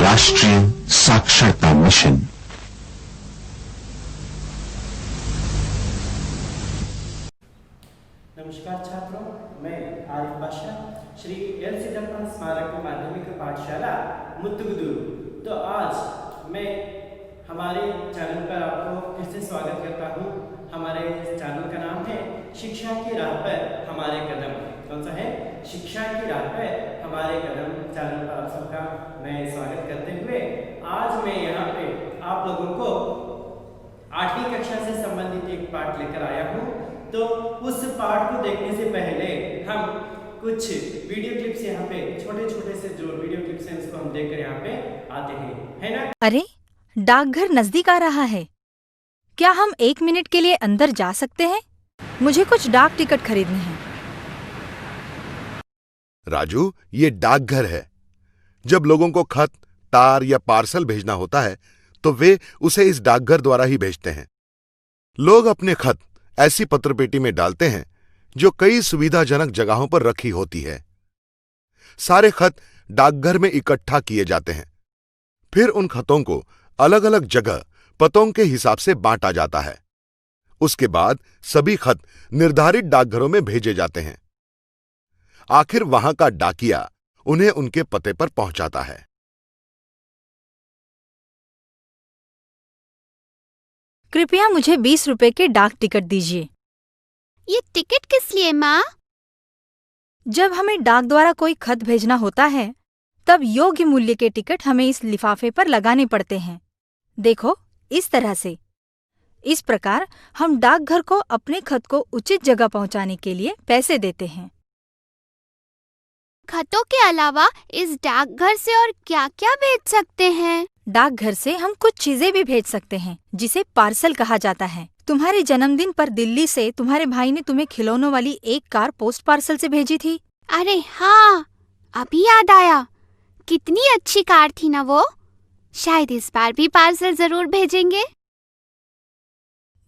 राष्ट्रीय साक्षरता मिशन। नमस्कार छात्रों, मैं आरिफ बादशाह, श्री एल सिद्धप्पा स्मारक माध्यमिक पाठशाला मुत्तुगुदूरु। तो आज मैं हमारे चैनल पर आपको फिर से स्वागत करता हूँ। हमारे चैनल का नाम है शिक्षा की राह पर हमारे कदम। कौन सा है? शिक्षा की राह पर हमारे कदम। चैनल पर आप सबका मैं स्वागत करते हुए आज मैं यहाँ पे आप लोगों को 8वीं कक्षा से संबंधित एक पाठ लेकर आया हूँ। तो उस पाठ को देखने से पहले हम कुछ वीडियो क्लिप्स यहाँ पे छोटे छोटे से जो वीडियो क्लिप्स हैं उसको हम देखकर यहाँ पे आते हैं, है ना? अरे, डाकघर नजदीक आ रहा है। क्या हम 1 मिनट के लिए अंदर जा सकते हैं? मुझे कुछ डाक टिकट खरीदने हैं। राजू, ये डाकघर है। जब लोगों को खत, तार या पार्सल भेजना होता है तो वे उसे इस डाकघर द्वारा ही भेजते हैं। लोग अपने खत ऐसी पत्रपेटी में डालते हैं जो कई सुविधाजनक जगहों पर रखी होती है। सारे खत डाकघर में इकट्ठा किए जाते हैं। फिर उन खतों को अलग अलग जगह पतों के हिसाब से बांटा जाता है। उसके बाद सभी खत निर्धारित डाकघरों में भेजे जाते हैं। आखिर वहां का डाकिया उन्हें उनके पते पर पहुंचाता है। कृपया मुझे 20 रुपए के डाक टिकट दीजिए। ये टिकट किस लिए माँ? जब हमें डाक द्वारा कोई खत भेजना होता है तब योग्य मूल्य के टिकट हमें इस लिफाफे पर लगाने पड़ते हैं। देखो, इस तरह से। इस प्रकार हम डाकघर को अपने खत को उचित जगह पहुंचाने के लिए पैसे देते हैं। खतों के अलावा इस डाकघर से और क्या क्या भेज सकते हैं? डाकघर से हम कुछ चीजें भी भेज सकते हैं जिसे पार्सल कहा जाता है। तुम्हारे जन्मदिन पर दिल्ली से तुम्हारे भाई ने तुम्हें खिलौनों वाली एक कार पोस्ट पार्सल से भेजी थी। अरे हाँ, अभी याद आया। कितनी अच्छी कार थी ना वो। शायद इस बार भी पार्सल जरूर भेजेंगे।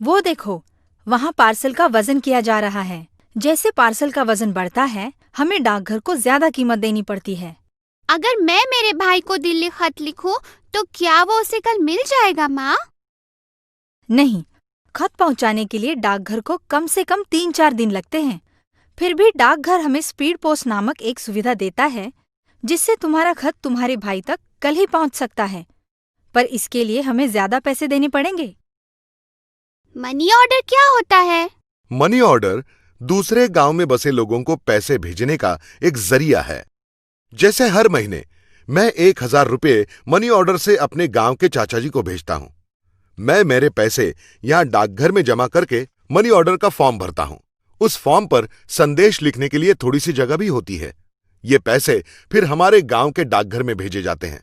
वो देखो, वहाँ पार्सल का वजन किया जा रहा है। जैसे पार्सल का वजन बढ़ता है हमें डाकघर को ज्यादा कीमत देनी पड़ती है। अगर मैं मेरे भाई को दिल्ली खत लिखूं तो क्या वो उसे कल मिल जाएगा माँ? नहीं, खत पहुंचाने के लिए डाकघर को कम से कम 3-4 दिन लगते हैं। फिर भी डाकघर हमें स्पीड पोस्ट नामक एक सुविधा देता है जिससे तुम्हारा खत तुम्हारे भाई तक कल ही पहुंच सकता है, पर इसके लिए हमें ज्यादा पैसे देने पड़ेंगे। मनी ऑर्डर क्या होता है? मनी ऑर्डर दूसरे गांव में बसे लोगों को पैसे भेजने का एक जरिया है। जैसे हर महीने मैं 1000 रुपये मनी ऑर्डर से अपने गांव के चाचा जी को भेजता हूं। मैं मेरे पैसे यहां डाकघर में जमा करके मनी ऑर्डर का फॉर्म भरता हूं। उस फॉर्म पर संदेश लिखने के लिए थोड़ी सी जगह भी होती है। ये पैसे फिर हमारे गांव के डाकघर में भेजे जाते हैं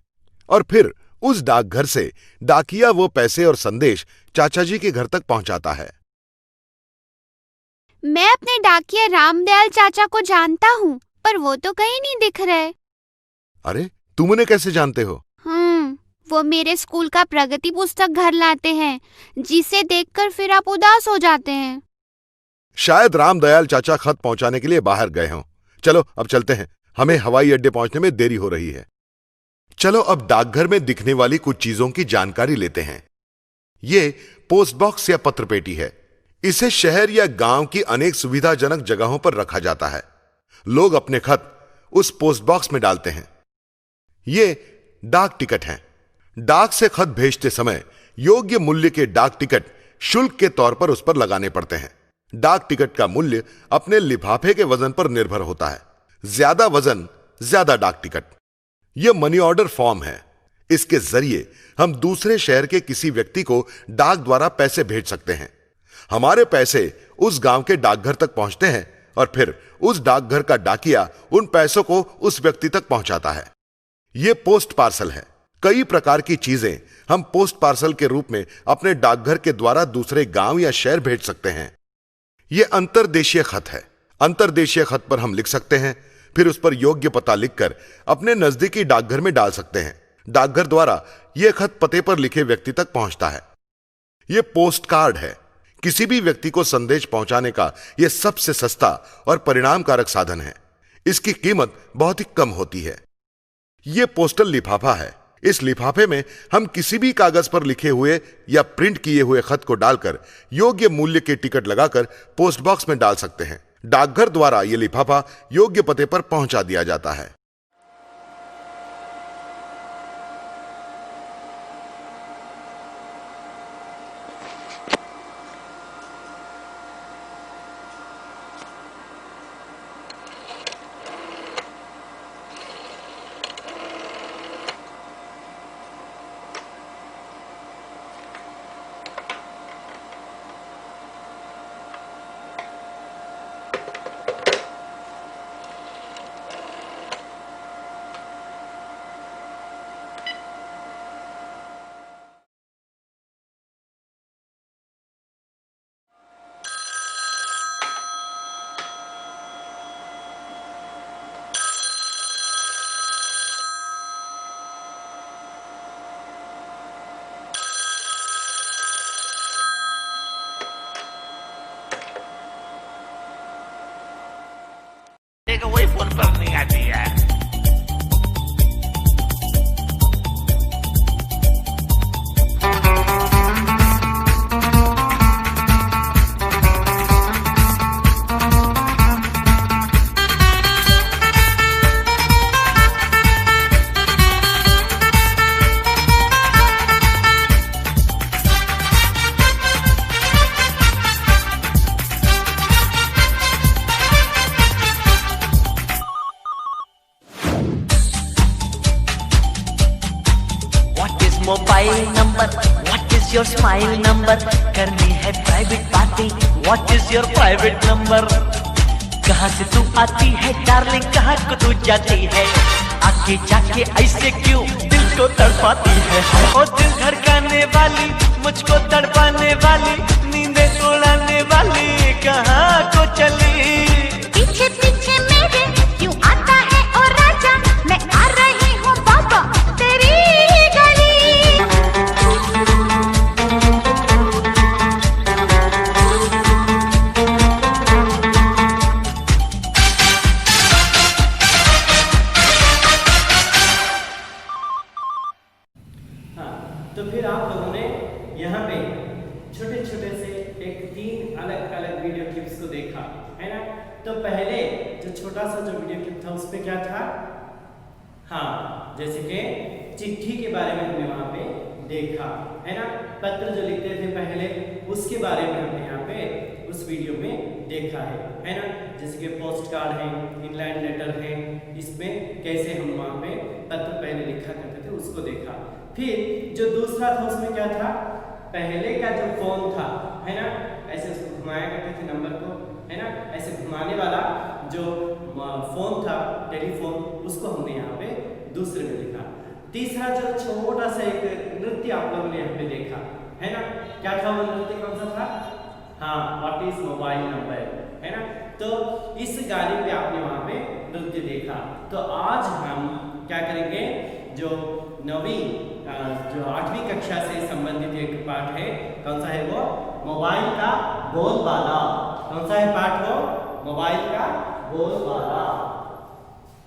और फिर उस डाकघर से डाकिया वो पैसे और संदेश चाचा जी के घर तक पहुंचाता है। मैं अपने डाकिया रामदयाल चाचा को जानता हूँ, पर वो तो कहीं नहीं दिख रहे। अरे, तुम उन्हें कैसे जानते हो? वो मेरे स्कूल का प्रगति पुस्तक घर लाते हैं, जिसे देखकर फिर आप उदास हो जाते हैं। शायद रामदयाल चाचा खत पहुंचाने के लिए बाहर गए हों। चलो अब चलते हैं, हमें हवाई अड्डे पहुंचने में देरी हो रही है। चलो अब डाकघर में दिखने वाली कुछ चीजों की जानकारी लेते हैं। ये पोस्ट बॉक्स या पत्रपेटी है। इसे शहर या गांव की अनेक सुविधाजनक जगहों पर रखा जाता है। लोग अपने खत उस पोस्ट बॉक्स में डालते हैं। ये डाक टिकट हैं। डाक से खत भेजते समय योग्य मूल्य के डाक टिकट शुल्क के तौर पर उस पर लगाने पड़ते हैं। डाक टिकट का मूल्य अपने लिफाफे के वजन पर निर्भर होता है। ज्यादा वजन, ज्यादा डाक टिकट। यह मनी ऑर्डर फॉर्म है। इसके जरिए हम दूसरे शहर के किसी व्यक्ति को डाक द्वारा पैसे भेज सकते हैं। हमारे पैसे उस गांव के डाकघर तक पहुंचते हैं और फिर उस डाकघर का डाकिया उन पैसों को उस व्यक्ति तक पहुंचाता है। यह पोस्ट पार्सल है। कई प्रकार की चीजें हम पोस्ट पार्सल के रूप में अपने डाकघर के द्वारा दूसरे गांव या शहर भेज सकते हैं। यह अंतर्देशीय खत है। अंतर्देशीय खत पर हम लिख सकते हैं, फिर उस पर योग्य पता लिखकर अपने नजदीकी डाकघर में डाल सकते हैं। डाकघर द्वारा यह खत पते पर लिखे व्यक्ति तक पहुंचता है। यह पोस्ट कार्ड है। किसी भी व्यक्ति को संदेश पहुंचाने का यह सबसे सस्ता और परिणामकारक साधन है। इसकी कीमत बहुत ही कम होती है। यह पोस्टल लिफाफा है। इस लिफाफे में हम किसी भी कागज पर लिखे हुए या प्रिंट किए हुए खत को डालकर योग्य मूल्य के टिकट लगाकर पोस्ट बॉक्स में डाल सकते हैं। डाकघर द्वारा यह लिफाफा योग्य पते पर पहुंचा दिया जाता है। Take away for burning idea. Mobile number, what is your smile number, करनी है private party, what is your private number, कहाँ से तू आती है डार्लिंग, कहाँ को तू जाती है, आके जाके ऐसे क्यों दिल को तड़पाती है, ओ दिल धड़काने वाली, मुझको तड़पाने वाली, नींदें उड़ाने वाली, कहाँ को चली, पीछे पीछे मेरे क्यों आता है ओ राजा, मैं आ रही हूँ बाबा तेरी गली। तो फिर आप लोगों ने यहाँ पे छोटे छोटे से एक 3 अलग अलग वीडियो क्लिप्स को देखा है ना। तो पहले जो छोटा सा जो वीडियो क्लिप था उस पे क्या था, हाँ जैसे कि चिट्ठी के बारे में हमने वहाँ पे देखा है ना, पत्र जो लिखते थे पहले उसके बारे में हमने यहाँ पे उस वीडियो में देखा है ना। जैसे कि पोस्ट कार्ड है, इनलाइन लेटर है, इसमें कैसे हम वहाँ पे पत्र पहले लिखा करते थे उसको देखा। फिर जो दूसरा था उसमें क्या था, पहले का जो फोन था है ना, ऐसे उसको घुमाया करते थे नंबर को है ना, ऐसे घुमाने वाला जो फोन था टेलीफोन, उसको हमने यहाँ पे दूसरे में देखा। तीसरा जो छोटा सा एक नृत्य आप लोगों ने यहाँ पे देखा है ना, क्या था वो नृत्य, कौन सा था, हाँ व्हाट इज मोबाइल नंबर है ना। तो इस गाने पे आपने वहाँ पे नृत्य देखा। तो आज हम क्या करेंगे, जो 8वीं कक्षा से संबंधित एक पाठ है, कौन सा है वो, मोबाइल का बोलबाला। कौन सा है पाठ वो, मोबाइल का बोलबाला।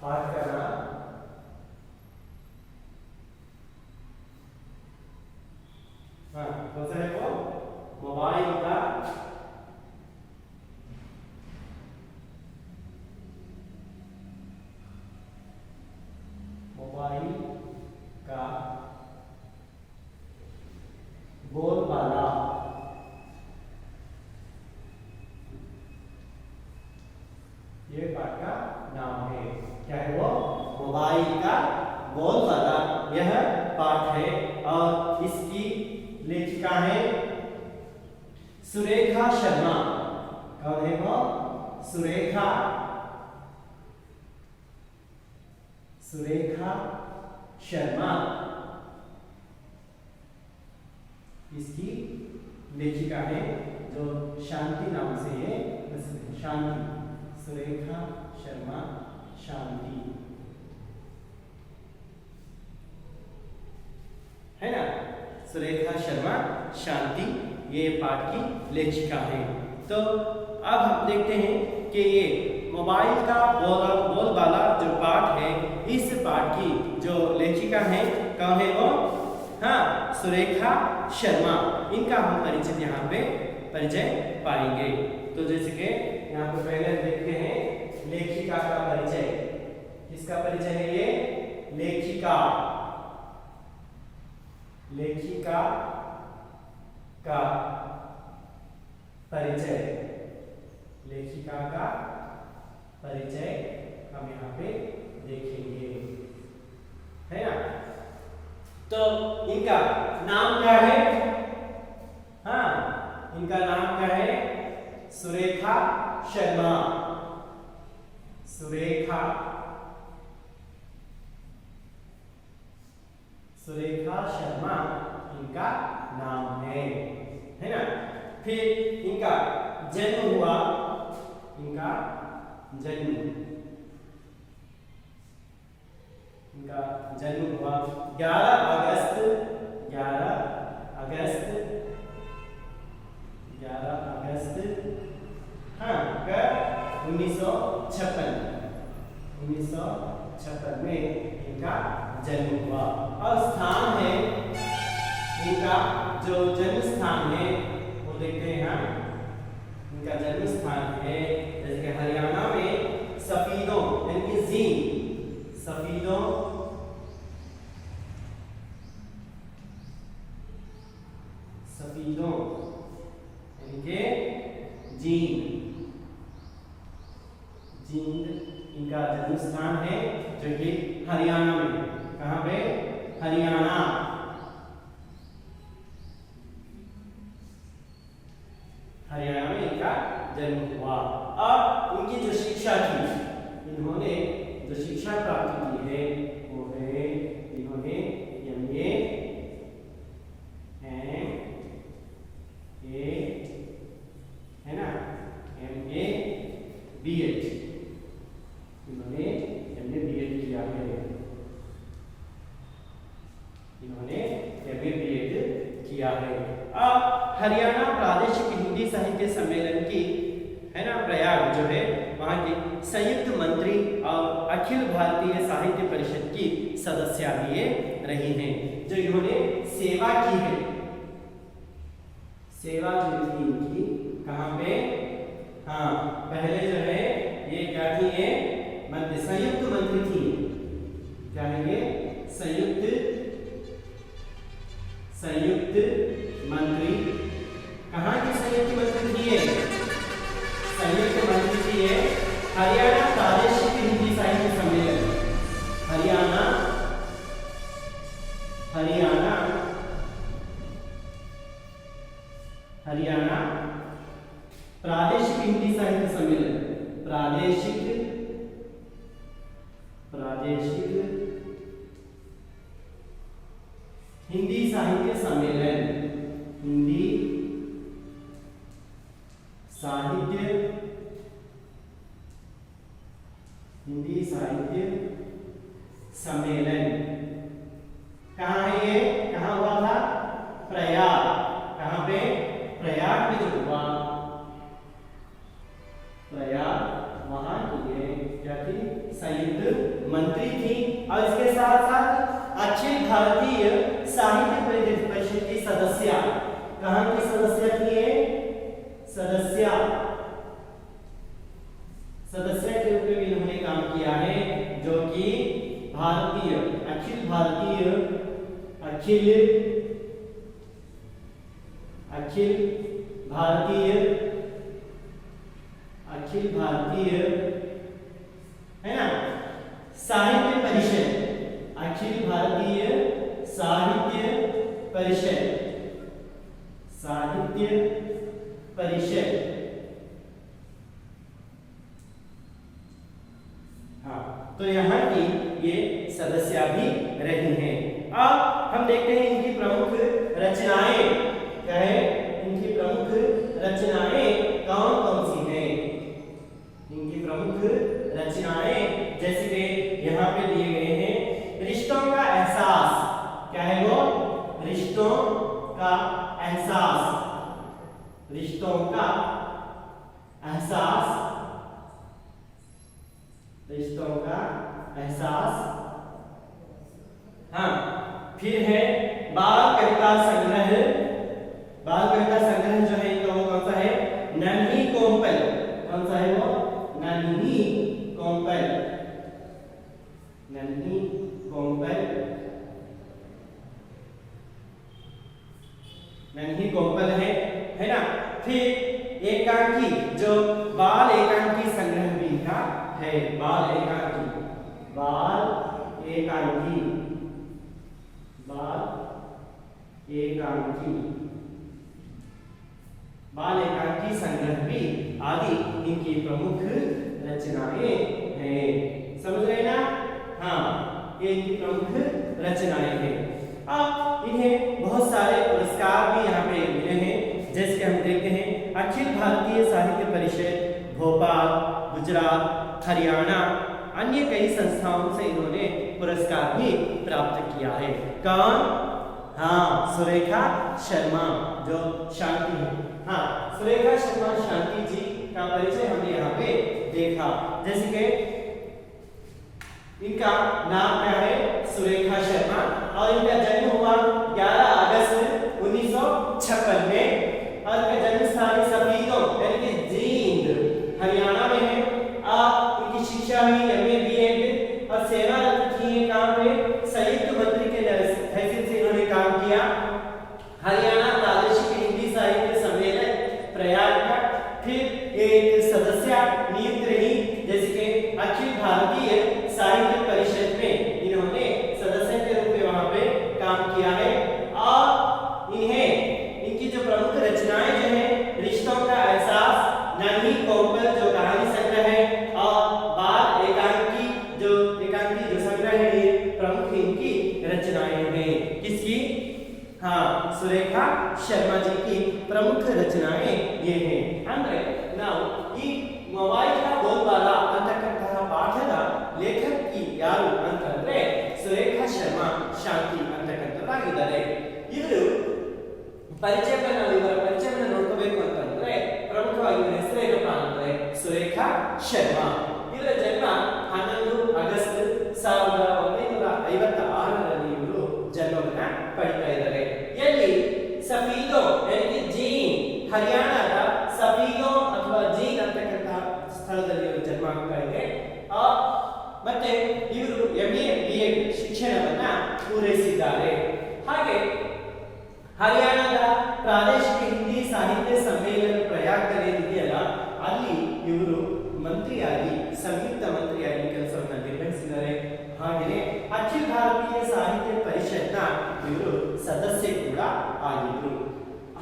पाठ का नाम कौन सा है वो, मोबाइल का बोलबाला। ये पाठ का नाम है, क्या है वो, मोबाइल का बोलबाला, यह पाठ है। और इसकी लेखिका है सुरेखा शर्मा। कौन है वो, सुरेखा शर्मा इसकी लेखिका है, जो शांति नाम से ये प्रसिद्ध है, शांति, सुरेखा शर्मा शांति है ना, सुरेखा शर्मा शांति ये पाठ की लेखिका है। तो अब हम देखते हैं कि ये मोबाइल का बोलबाला जो पाठ है, इस पाठ की जो लेखिका है, कौन है वो? हाँ, सुरेखा शर्मा। इनका हम परिचय यहाँ पे पाएंगे। तो जैसे कि यहाँ पे पहले देखते हैं लेखिका का परिचय। किसका परिचय है ये? लेखिका का परिचय। लेखिका का परिचय हम यहाँ पे देखेंगे, है ना। तो इनका नाम क्या है? हाँ, इनका नाम क्या है? सुरेखा शर्मा। सुरेखा शर्मा इनका नाम है ना। फिर इनका जन्म हुआ, इनका जन्म हुआ 11 अगस्त 1956 में इनका जन्म हुआ। और स्थान है इनका, जो जन्म स्थान है वो देखते हैं हम। इनका जन्म स्थान है जैसे कि हरियाणा में सफीदों यानी कि जींद, सफीदों यानी कि जींद इनका जन्म स्थान है, जो कि हरियाणा में। कहाँ पे? हरियाणा में इनका जन्म हुआ। और उनकी जो शिक्षा थी, इन्होंने जो शिक्षा प्राप्त की है वो है, इन्होंने MA है ना, MA BEd, इन्होंने MA BEd किया है। अब हरियाणा प्रादेशिक हिंदी साहित्य सम्मेलन की, है ना, प्रयाग जो है वहाँ की संयुक्त मंत्री और अखिल भारतीय साहित्य परिषद की सदस्य भी रही हैं, जो इन्होंने सेवा की है। सेवा जो थी इनकी कहाँ पे? हाँ, पहले जो है ये क्या थी? ये संयुक्त मंत्री थी। क्या है ये? संयुक्त मंत्री। कहाँ की संयुक्त मंत्री थी ये? संयुक्त मंत्री थी ये हरियाणा प्रादेशिक हिंदी साहित्य सम्मेलन। हरियाणा प्रादेशिक हिंदी साहित्य सम्मेलन। प्रादेशिक हिंदी साहित्य सम्मेलन। हिंदी साहित्य सम्मेलन कहाँ है ये? कहाँ हुआ था? प्रयाग। कहाँ पे? प्रयाग में जो हुआ, प्रयाग, वहां की ये क्या थी? संयुक्त मंत्री थी। और इसके साथ साथ अखिल भारतीय साहित्य परिषद की सदस्य। कहाँ की सदस्य थी ये? सदस्य के रूप में इन्होंने काम किया है, जो कि अखिल भारतीय है ना साहित्य परिषद। अखिल भारतीय साहित्य परिषद। हाँ, तो यहाँ की ये सदस्य भी रही हैं। अब हम देखते हैं इनकी प्रमुख रचनाएं क्या है? इनकी प्रमुख रचनाएं कौन कौन सी हैं? इनकी प्रमुख रचनाएं जैसे कि यहाँ पे दिए गए हैं। रिश्तों का एहसास। क्या है वो? रिश्तों का एहसास। रिश्तों का एहसास। हाँ, फिर है बाल कविता संग्रह। बाल कविता संग्रह जो है तो वो कौन सा है? नन्ही कोमल। कौन सा है वो? नन्ही कोमल। नन्ही कोमल। नन्ही कोमल है ना। फिर एकांकी, जो बाल एकांकी संग्रह भी था है। बाल एकांकी, बाल एकांकी, बाल एकांकी, बाल एकांकी संग्रह भी आदि इनकी प्रमुख रचनाएं हैं। समझ रहे ना? हाँ, ये इनकी प्रमुख रचनाएं हैं। अब इन्हें बहुत सारे पुरस्कार भी यहाँ पे मिले हैं, जैसे हम देखते हैं अखिल भारतीय साहित्य परिषद भोपाल, गुजरात, हरियाणा, अन्य कई संस्थाओं से इन्होंने पुरस्कार भी प्राप्त किया है। कौन? हाँ, सुरेखा शर्मा, जो शांति है। हाँ, सुरेखा शर्मा शांति जी का परिचय हमने यहाँ पे देखा। जैसे कि इनका नाम क्या है? सुरेखा शर्मा, और इनका जन्म हुआ 11 अगस्त 1956 में, और इनका जन्म स्थान सफीदों यानी कि जींद, हरियाणा में है। उनकी शिक्षा हुई MA BEd और सेवारत थी काम में संयुक्त मंत्री के हैसियत से इन्होंने काम किया। हरियाणा प्रादेशिक हिंदी साहित्य सम्मेलन प्रयाग का फिर एक सदस्य नियुक्त रही, जैसे कि अखिल भारतीय साहित्य परिषद में इन्होंने सदस्य के रूप में वहां पे काम किया है। और इन्हें इनकी जो प्रमुख रचनाएं जो है रिश्तों का एहसास, नन्ही कोमल जो कहानी संग्रह है, और बाल एकांकी जो संग्रह है, ये प्रमुख इनकी रचनाएं हैं। किसकी? हाँ, सुरेखा शर्मा जी की प्रमुख रचनाएं ये हैं। ಅಂದ್ರೆ ನಾವು ಈ ಮೊಬೈಲ್ ಬೋಲ್ಬಾಲ ಅಂತಕ್ಕಂತಹ ಪಾಠದ ಲೇಖಕಿ ಯಾರು ಅಂತಂದ್ರೆ ಸುರೇಖಾ ಶರ್ಮಾ ಶಾಂತಿ ಅಂತಕ್ಕಂಥದ್ದಾಗಿದ್ದಾರೆ. ಇವರು ಇವರ ಪರಿಚಯವನ್ನು ನೋಡ್ಕೋಬೇಕು ಅಂತಂದ್ರೆ ಪ್ರಮುಖವಾಗಿ ಇವರ ಹೆಸರು ಏನಪ್ಪಾ ಅಂದ್ರೆ ಸುರೇಖಾ ಶರ್ಮಾ. ಇವರ ಜನ್ಮ 11 ಆಗಸ್ಟ್ 1956ರಲ್ಲಿ ಇವರು ಜನ್ಮವನ್ನ ಪಡಿತಾ ಇದ್ದಾರೆ. ಎಲ್ಲಿ? ಸಫೀದೋ ಯಾನಿ ಜೀನ್, ಹರಿಯಾಣದ ಸಫೀದೋ ಅಥವಾ ಜೀನ್ ಅಂತಕ್ಕಂತಹ ಸ್ಥಳದಲ್ಲಿ ಇವರು ಜನ್ಮ ಆಗ್ತಾ ಇದೆ. ಮತ್ತೆ ಇವರು MA BEd ಶಿಕ್ಷಣವನ್ನ ಪೂರೈಸಿದ್ದಾರೆ. ಹಾಗೆ ಹರಿಯಾಣದ ಪ್ರಾದೇಶಿಕ ಹಿಂದಿ ಸಾಹಿತ್ಯ ಸಮ್ಮೇಳನ ಪ್ರಯಾಗದಲ್ಲಿ ಇದೆಯಲ್ಲ, ಅಲ್ಲಿ ಇವರು ಮಂತ್ರಿಯಾಗಿ, ಸಂಯುಕ್ತ ಮಂತ್ರಿಯಾಗಿ ಕೆಲಸವನ್ನ ನಿರ್ವಹಿಸಿದ್ದಾರೆ. ಹಾಗೆಯೇ ಅಖಿಲ ಭಾರತೀಯ ಸಾಹಿತ್ಯ ಪರಿಷತ್ನ ಇವರು ಸದಸ್ಯ ಕೂಡ ಆಗಿದ್ರು.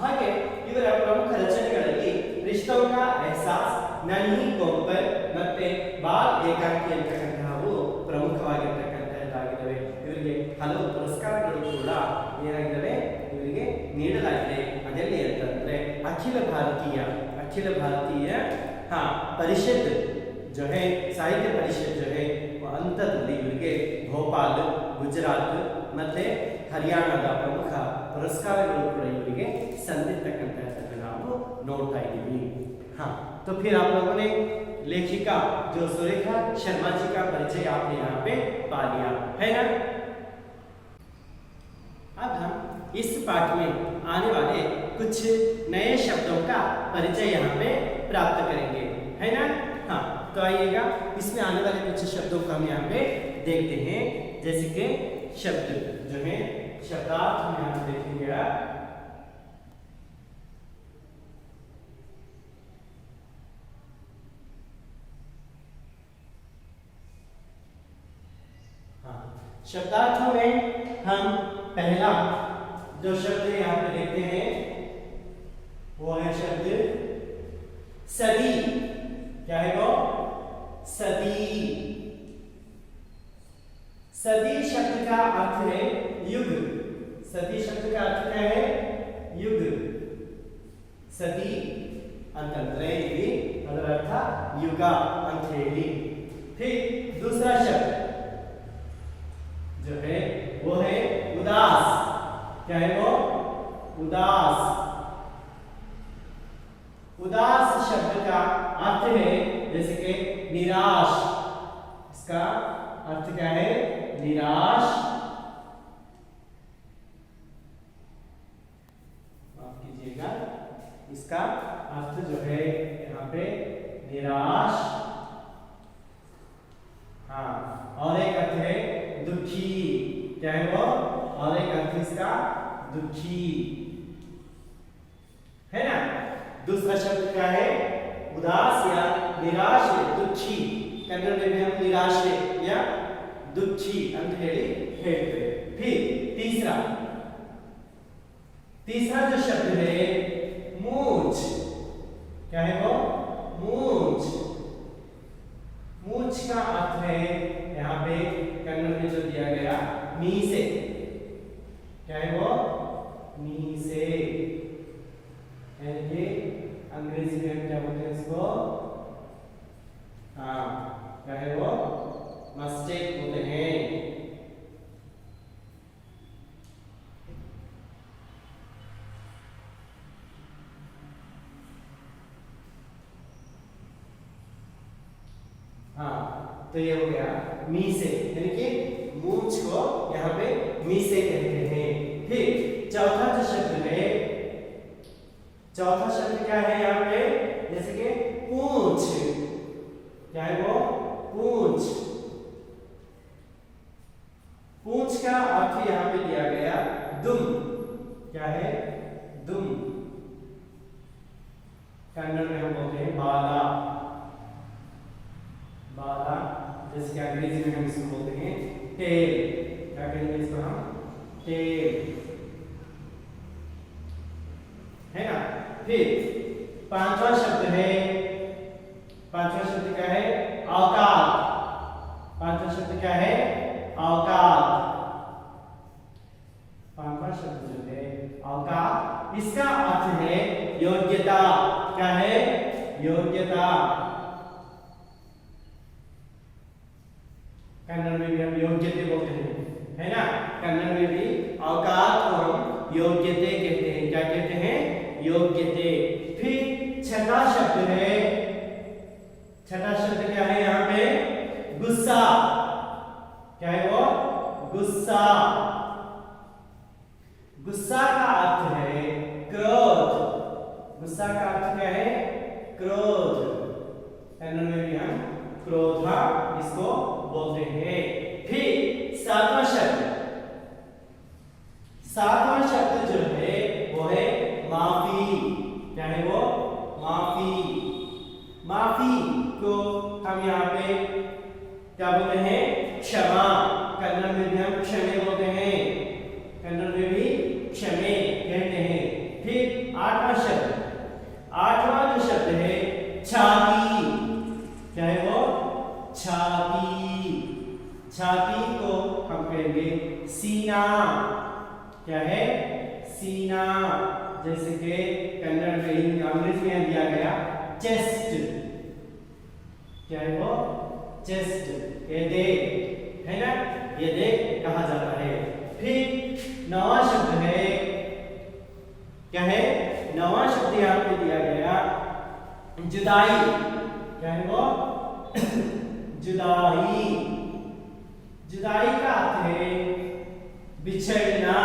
ಹಾಗೆ ಇವರ ಪ್ರಮುಖ ರಚನೆಗಳಲ್ಲಿ ರಿಶ್ತೋं का एहसास, नन्ही कोमल ಮತ್ತೆ ಬಾಲ್ ಏಕಾಂಕಿ ಅಂತಕ್ಕಂತಹವು ಪ್ರಮುಖವಾಗಿರತಕ್ಕಂತಹದ್ದಾಗಿವೆ. ಇವರಿಗೆ ಹಲವು ಪುರಸ್ಕಾರಗಳು ಕೂಡ ಏನಾಗಿವೆ ಇವರಿಗೆ ನೀಡಲಾಗಿದೆ. ಅದೆಲ್ಲಿ ಅಂತಂದ್ರೆ अखिल भारतीय हाँ परिषद जो है साहित्य परिषद जो है वो अंतದಲ್ಲಿ ಇವರಿಗೆ ಭೋಪಾಲ್, ಗುಜರಾತ್ ಮತ್ತೆ ಹರಿಯಾಣದ ಪ್ರಮುಖ पुरस्कारಗಳು ಕೂಡ ಇವರಿಗೆ ಸಂದಿರ್ತಕ್ಕಂತಹದ್ದನ್ನು ನಾವು ನೋಡ್ತಾ ಇದ್ದೀವಿ. हाँ, तो फिर आप लोगों ने लेखिका जो सुरेखा शर्मा जी का परिचय आपने यहाँ पे पा लिया है ना। अब हम इस पाठ में आने वाले कुछ नए शब्दों का परिचय यहाँ पे प्राप्त करेंगे, है ना। हाँ, तो आइएगा, इसमें आने वाले कुछ शब्दों को हम यहाँ पे देखते हैं। जैसे कि शब्द जो है शब्दार्थ हम यहाँ देखेंगे। शब्दार्थों में हम पहला जो शब्द यहाँ पे देखते हैं वो है शब्द सदी। क्या है वो? सदी। सदी शब्द का अर्थ है युग। सदी शब्द का अर्थ क्या है? युग। सदी ಅಂತಂದ್ರೆ ಇಲ್ಲಿ ಅದರ ಅರ್ಥ ಯುಗ ಅಂತ ಹೇಳಿ. फिर दूसरा शब्द जो है वो है उदास। क्या है वो? उदास। उदास शब्द का अर्थ है जैसे कि निराश, इसका अर्थ क्या है? निराश। माफ कीजिएगा, इसका अर्थ जो है यहाँ पे निराश। हाँ, और एक अर्थ है दुखी। क्या है वो? और एक अर्थ इसका दुखी है ना। दूसरा शब्द क्या है? उदास या निराश, दुखी। कन्नड़ में भी हम निराश या दुखी अंत हेळते। फिर तीसरा जो शब्द है मूंछ। क्या है वो? मूंछ। मूंछ का अर्थ है यहाँ पे कन्नड़ में जो दिया गया मीसे। क्या है वो? मीसे। यानी कि अंग्रेजी में हम क्या बोलते हैं इसको? हाँ, क्या है वो? मस्टेक बोलते हैं। हाँ, तो ये हो गया मीसे, यानी कि मूंछ को यहाँ पे मीसे कहते हैं। फिर चौथा जो शब्द है, चौथा शब्द क्या है यहाँ पे? जैसे कि पूंछ। क्या है वो? पूंछ। पूंछ का अर्थ यहाँ पे दिया गया दुम। क्या है? दुम। कन्नड़ में हम बोलते हैं बाला। बाला, जैसे कि अंग्रेजी में हम इसको बोलते हैं टेल। क्या कहेंगे इसको हम? टेल, है ना। फिर पांचवा शब्द है, पांचवा शब्द क्या है? औकात। पांचवा शब्द क्या है? औकात। पांचवा शब्द जो है औकात, इसका अर्थ है योग्यता। क्या है? योग्यता। कन्नड़ में भी हम योग्यते बोलते हैं, है ना। कन्नड़ में भी औकात को हम योग्यते कहते हैं। क्या कहते हैं? योग्यते। फिर छठा शब्द है, छठा शब्द क्या है यहाँ पे? गुस्सा। क्या है वो? गुस्सा। गुस्सा का अर्थ है क्रोध। गुस्सा का अर्थ क्या है? क्रोध। कन्नड़ में भी हम क्रोधा इसको बोलते हैं। फिर सातवां शब्द, सातवां शब्द जो है वो है माफी। क्या है वो? माफी। माफी को हम यहाँ पे क्या बोलते हैं? क्षमा। कन्नड़ में भी हम क्षमे बोलते हैं। कन्नड़ में भी क्षमे कहते हैं। फिर आठवां शब्द, आठवां जो शब्द है छाती। क्या है वो? छाती। छाती को हम कहेंगे सीना। क्या है? सीना। जैसे कि कन्नड़ में, अंग्रेजी में दिया गया चेस्ट। क्या है वो? चेस्ट। ये देख, है ना, ये देख कहा जाता है। फिर नवा शब्द है, क्या है? नवा शब्द यहाँ पे दिया गया जुदाई। क्या है वो? जुदाई। जुदाई का अर्थ है बिछड़ना।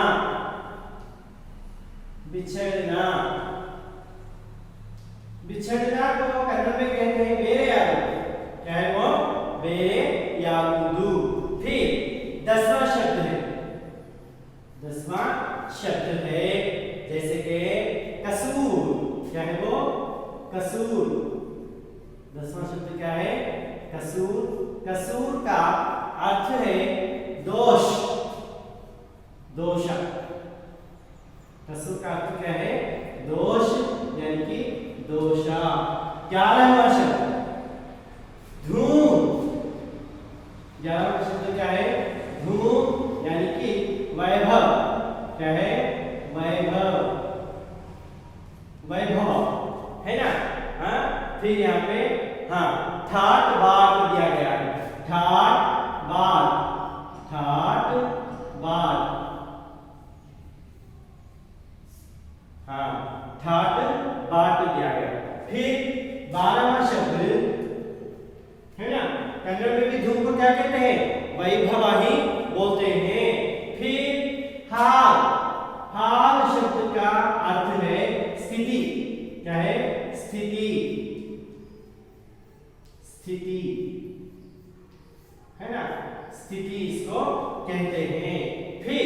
बिछड़ना। बिछड़ना को कन्नड़ में कहते हैं बेरे यागुदु। क्या है वो? बेरे यागुदु। फिर 10वां शब्द है, 10वां शब्द है जैसे कि कसूर। क्या है वो? कसूर। 10वां शब्द क्या है? कसूर। कसूर का अर्थ है दोष। दोषा। कसूर का अर्थ क्या है? दोष, यानी कि दोषा। 11वां शब्द धूम। 11वां शब्द क्या है? धूम, यानी कि वैभव। क्या है? वैभव। वैभव, है ना। हाँ, फिर यहाँ पे हाँ ठाट बाट दिया गया है। ठाट बाट। ठाट बाट। हाँ, ठाट बाट दिया गया। फिर 12वां शब्द, है ना, कन्नड़ में भी धूम को क्या कहते हैं? वैभव ही बोलते हैं। फिर हाल, हाल शब्द का अर्थ है स्थिति। क्या है? स्थिति, स्थिति है ना, स्थिति इसको कहते हैं। फिर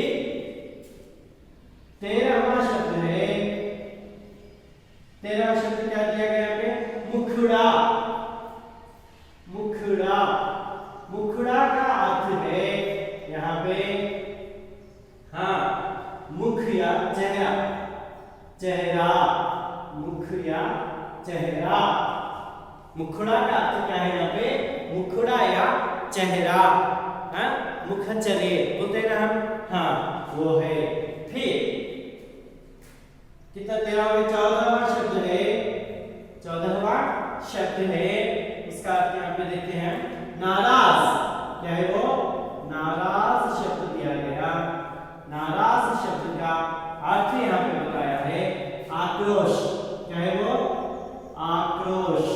13वां शब्द है, 13वां शब्द क्या दिया गया यहाँ पे? मुखड़ा। मुखड़ा, मुखड़ा का अर्थ है यहाँ पे हाँ मुख या चेहरा, चेहरा, मुख या चेहरा। मुखड़ा का अर्थ क्या है यहाँ पे? मुखड़ा या चेहरा, हाँ मुखचर्य बोलते हैं ना हम, हाँ वो है। फिर कितना 14वां शब्द है, 14वां शब्द है, उसका अर्थ यहाँ पे देखते हैं नाराज। क्या है वो? नाराज शब्द दिया गया। नाराज शब्द का अर्थ यहाँ पे बताया है आक्रोश। क्या है वो? आक्रोश।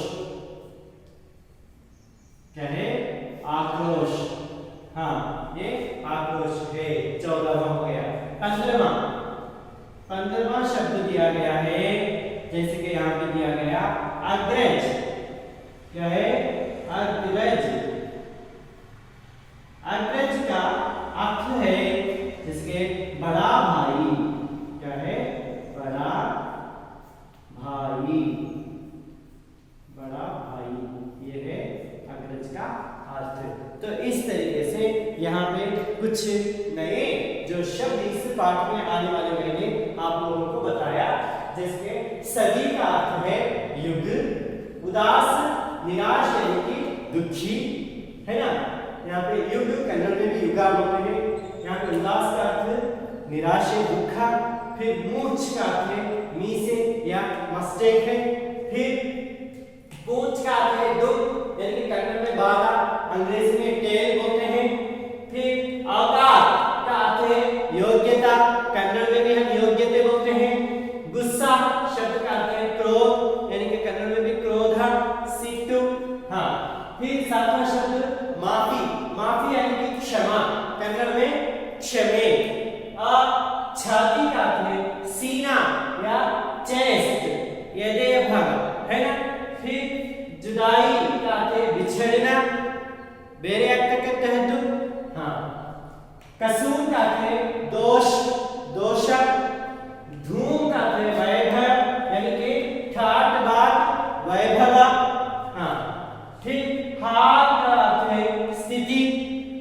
क्या है? आक्रोश, हाँ ये आक्रोश है। 14वां हो गया। 15वां शब्द दिया गया है, जैसे कि यहाँ पे दिया गया अग्रज। क्या है? अग्रज। अग्रज का अर्थ है जिसके बड़ा भाई। क्या है? बड़ा भाई, बड़ा भाई, ये है अग्रज का अर्थ। तो इस तरीके से यहाँ पे कुछ नए जो शब्द इस पाठ में आने वाले मैंने आप लोगों को बताया। जिसके सदी का अर्थ है युग, उदास निराश यानी कि दुखी, है ना। यहाँ पे युग कन्नड़ में भी युगा बोलते हैं। यहाँ पे उदास का अर्थ निराश है, दुखा। फिर मूर्छ का अर्थ है मीसे या मस्टेक है। फिर पूंछ का अर्थ है दुख यानी कि कन्नड़ में बाधा, अंग्रेजी में टेल बोलते हैं। फिर अवतार का अर्थ है योग्यता, कन्नड़ में भी हम योग्यते बोलते हैं। गुस्सा शब्द का अर्थ है क्रोध यानी कि कन्नड़ में भी क्रोध, सिट्टू, हाँ। फिर 7वां शब्द माफी, माफी यानी कि क्षमा, कन्नड़ में क्षमे। छाती का अर्थ है सीना या चेस्ट, हृदय भाग, है ना। फिर जुदाई का अर्थ है बिछड़ना, बेरे अर्थ के तहत, हाँ। कसूर का अर्थ है दोष, दोषक। धूम का अर्थ है वैभव यानी कि ठाट बाट, वैभव, हाँ। फिर हाल का अर्थ है स्थिति,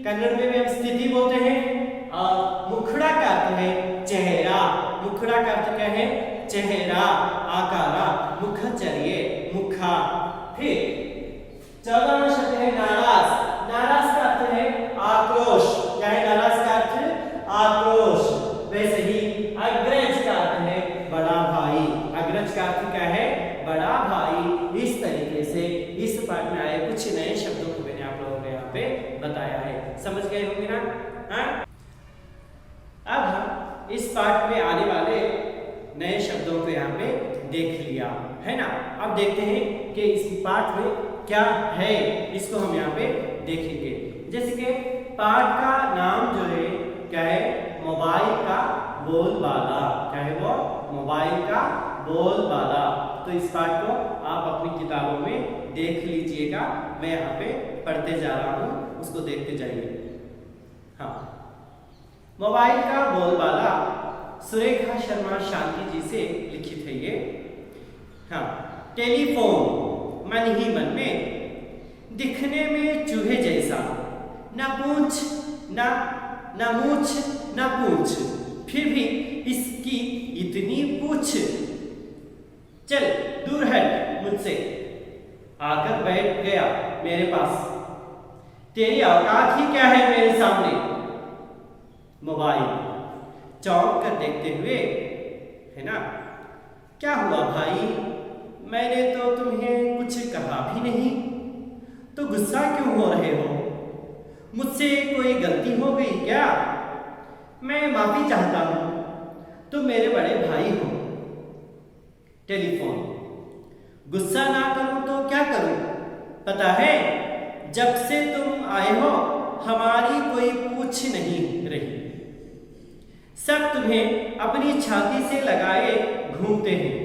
कन्नड़ में भी हम स्थिति बोलते हैं। और मुखड़ा का अर्थ है चेहरा, मुखड़ा का अर्थ क्या है? चेहरा, आकारा, मुखचर्य, मुखा। फिर 14वां शब्द है नाराज। नाराज का अर्थ है आक्रोश। क्या है नाराज का अर्थ? आक्रोश। वैसे ही अग्रज का अर्थ है बड़ा भाई। अग्रज का अर्थ क्या है? बड़ा भाई। इस तरीके से इस पाठ में आए कुछ नए शब्दों को मैंने आप लोगों को यहाँ पे बताया है। समझ गए होंगे ना? हाँ। अब हम इस पाठ में आने वाले नए शब्दों को यहाँ पे देख लिया है ना। अब देखते हैं कि इस पाठ में क्या है, इसको हम यहाँ पे देखेंगे। जैसे कि पाठ का नाम जो है क्या है? मोबाइल का बोलबाला। क्या है वो? मोबाइल का बोलबाला। तो इस पाठ को आप अपनी किताबों में देख लीजिएगा। मैं यहाँ पे पढ़ते जा रहा हूँ, उसको देखते जाइए। हाँ, मोबाइल का बोलबाला सुरेखा शर्मा शांति जी से लिखित है ये। हाँ, टेलीफोन मन ही मन में, दिखने में चूहे जैसा, ना पूंछ ना मूछ ना पूंछ, फिर भी इसकी इतनी पूछ। चल दूर हट मुझसे, आकर बैठ गया मेरे पास। तेरी औकात ही क्या है मेरे सामने? मोबाइल चौंक कर देखते हुए, है ना। क्या हुआ भाई? मैंने तो तुम्हें कुछ कहा भी नहीं, तो गुस्सा क्यों हो रहे हो? मुझसे कोई गलती हो गई क्या? मैं माफी चाहता हूं, तुम मेरे बड़े भाई हो। टेलीफोन, गुस्सा ना करूं तो क्या करूं? पता है, जब से तुम आए हो हमारी कोई पूछ नहीं रही। सब तुम्हें अपनी छाती से लगाए घूमते हैं,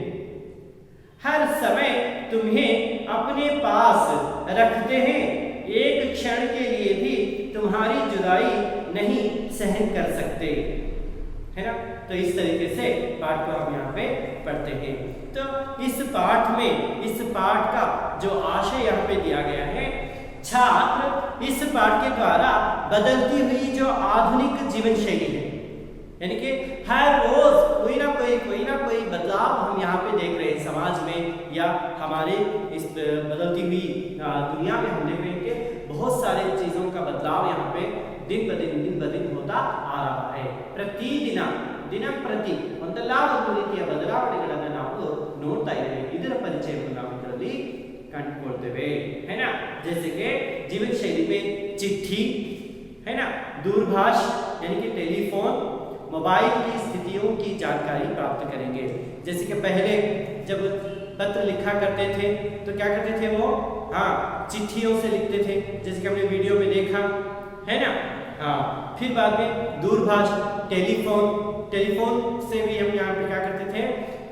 हर समय तुम्हें अपने पास रखते हैं, एक क्षण के लिए भी तुम्हारी जुदाई नहीं सहन कर सकते, है ना। तो इस तरीके से पाठ को हम यहाँ पे पढ़ते हैं। तो इस पाठ का जो आशय यहाँ पे दिया गया है, छात्र इस पाठ के द्वारा बदलती हुई जो आधुनिक जीवन शैली है, यानी कि हर रोज कोई ना कोई बदलाव हम यहाँ पे देख रहे हैं समाज में, या हमारे इस बदलती हुई दुनिया में हम देख रहे हैं कि बहुत सारे चीज़ों का बदलाव यहाँ पे दिन ब दिन होता आ रहा है। ದಿನ ಪ್ರತಿ ಒಂದಲ್ಲಾದ ರೀತಿಯ ಬದಲಾವಣೆಗಳನ್ನು ನಾವು ನೋಡ್ತಾ ಇದ್ದೇವೆ। ಇದರ ಪರಿಚಯವನ್ನು ನಾವು ಇದರಲ್ಲಿ कंठोड़ते है ना। जैसे कि जीवन शैली में चिट्ठी है ना, दूरभाष यानी कि टेलीफोन, मोबाइल की स्थितियों की जानकारी प्राप्त करेंगे। जैसे कि पहले जब पत्र लिखा करते थे तो क्या करते थे वो, हाँ, चिट्ठियों से लिखते थे, जैसे कि हमने वीडियो में देखा है ना। हाँ, फिर बाद में दूरभाष, टेलीफोन से भी हम यहाँ पे क्या करते थे,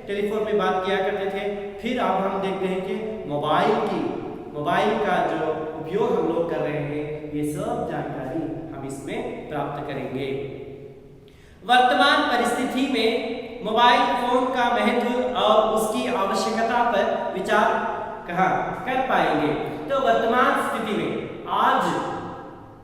टेलीफोन में बात किया करते थे। फिर अब हम देखते हैं कि मोबाइल का जो उपयोग हम लोग कर रहे हैं, ये सब जानकारी हम इसमें प्राप्त करेंगे। वर्तमान परिस्थिति में मोबाइल फोन का महत्व और उसकी आवश्यकता पर विचार कर पाएंगे। तो वर्तमान स्थिति में आज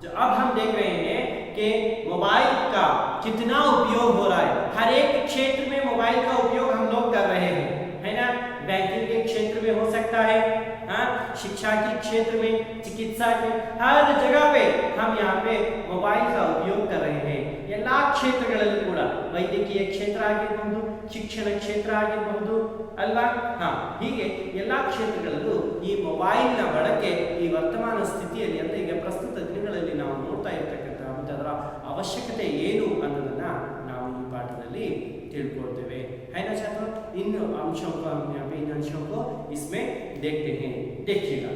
जो अब हम देख रहे हैं कि मोबाइल का कितना उपयोग हो रहा है, हर एक क्षेत्र में मोबाइल का उपयोग हम लोग कर रहे हैं, है ना। बैंकिंग के क्षेत्र में हो सकता है, हाँ, शिक्षा के क्षेत्र में, चिकित्सा के, हर जगह पे हम यहाँ पे मोबाइल का उपयोग कर रहे हैं। ಎಲ್ಲ ಕ್ಷೇತ್ರಗಳಲ್ಲೂ ಕೂಡ ವೈದ್ಯಕೀಯ ಕ್ಷೇತ್ರ ಆಗಿರಬಹುದು, ಶಿಕ್ಷಣ ಕ್ಷೇತ್ರ ಆಗಿರಬಹುದು ಅಲ್ವಾ, ಹಾ, ಹೀಗೆ ಎಲ್ಲ ಕ್ಷೇತ್ರಗಳಲ್ಲೂ ಈ ಮೊಬೈಲ್ನ ಬಳಕೆ ಈ ವರ್ತಮಾನ ಸ್ಥಿತಿಯಲ್ಲಿ ಅಂತ ಈಗ ಪ್ರಸ್ತುತ ದಿನಗಳಲ್ಲಿ ನಾವು ನೋಡ್ತಾ ಇರತಕ್ಕಂಥ ಅದರ ಅವಶ್ಯಕತೆ ಏನು ಅನ್ನೋದನ್ನ ನಾವು ಈ ಪಾಠದಲ್ಲಿ ತಿಳ್ಕೊಳ್ತೇವೆ, है ना छात्रों। इन अंशों को हम यहाँ पे इन अंशों को इसमें देखते हैं। देखिएगा,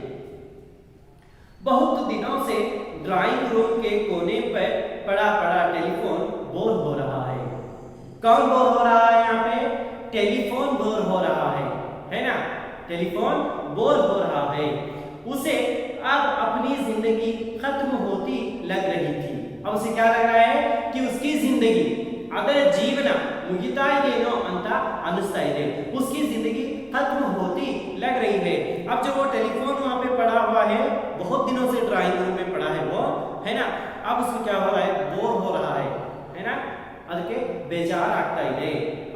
बहुत दिनों से ड्राइंग रूम के कोने पर पड़ा टेलीफोन बोर हो रहा है। कौन बोर हो रहा है यहाँ पे? टेलीफोन बोर हो रहा है ना। टेलीफोन बोर हो रहा है, उसे अब अपनी जिंदगी खत्म होती लग रही थी। अब उसे क्या लग रहा है कि उसकी जिंदगी, अगर जीवन मुगिता इदेनो अंत अनिस्ता इदे, उसकी जिंदगी खत्म होती लग रही है। अब जो वो टेलीफोन वहाँ पे पड़ा हुआ है, बहुत दिनों से ड्राइंग रूम में पड़ा है वो, है ना, अब उसमें क्या हो रहा है, बोर हो रहा है ना, ಅದಕ್ಕೆ बेजार ಆಗ್ತಾ ಇದೆ।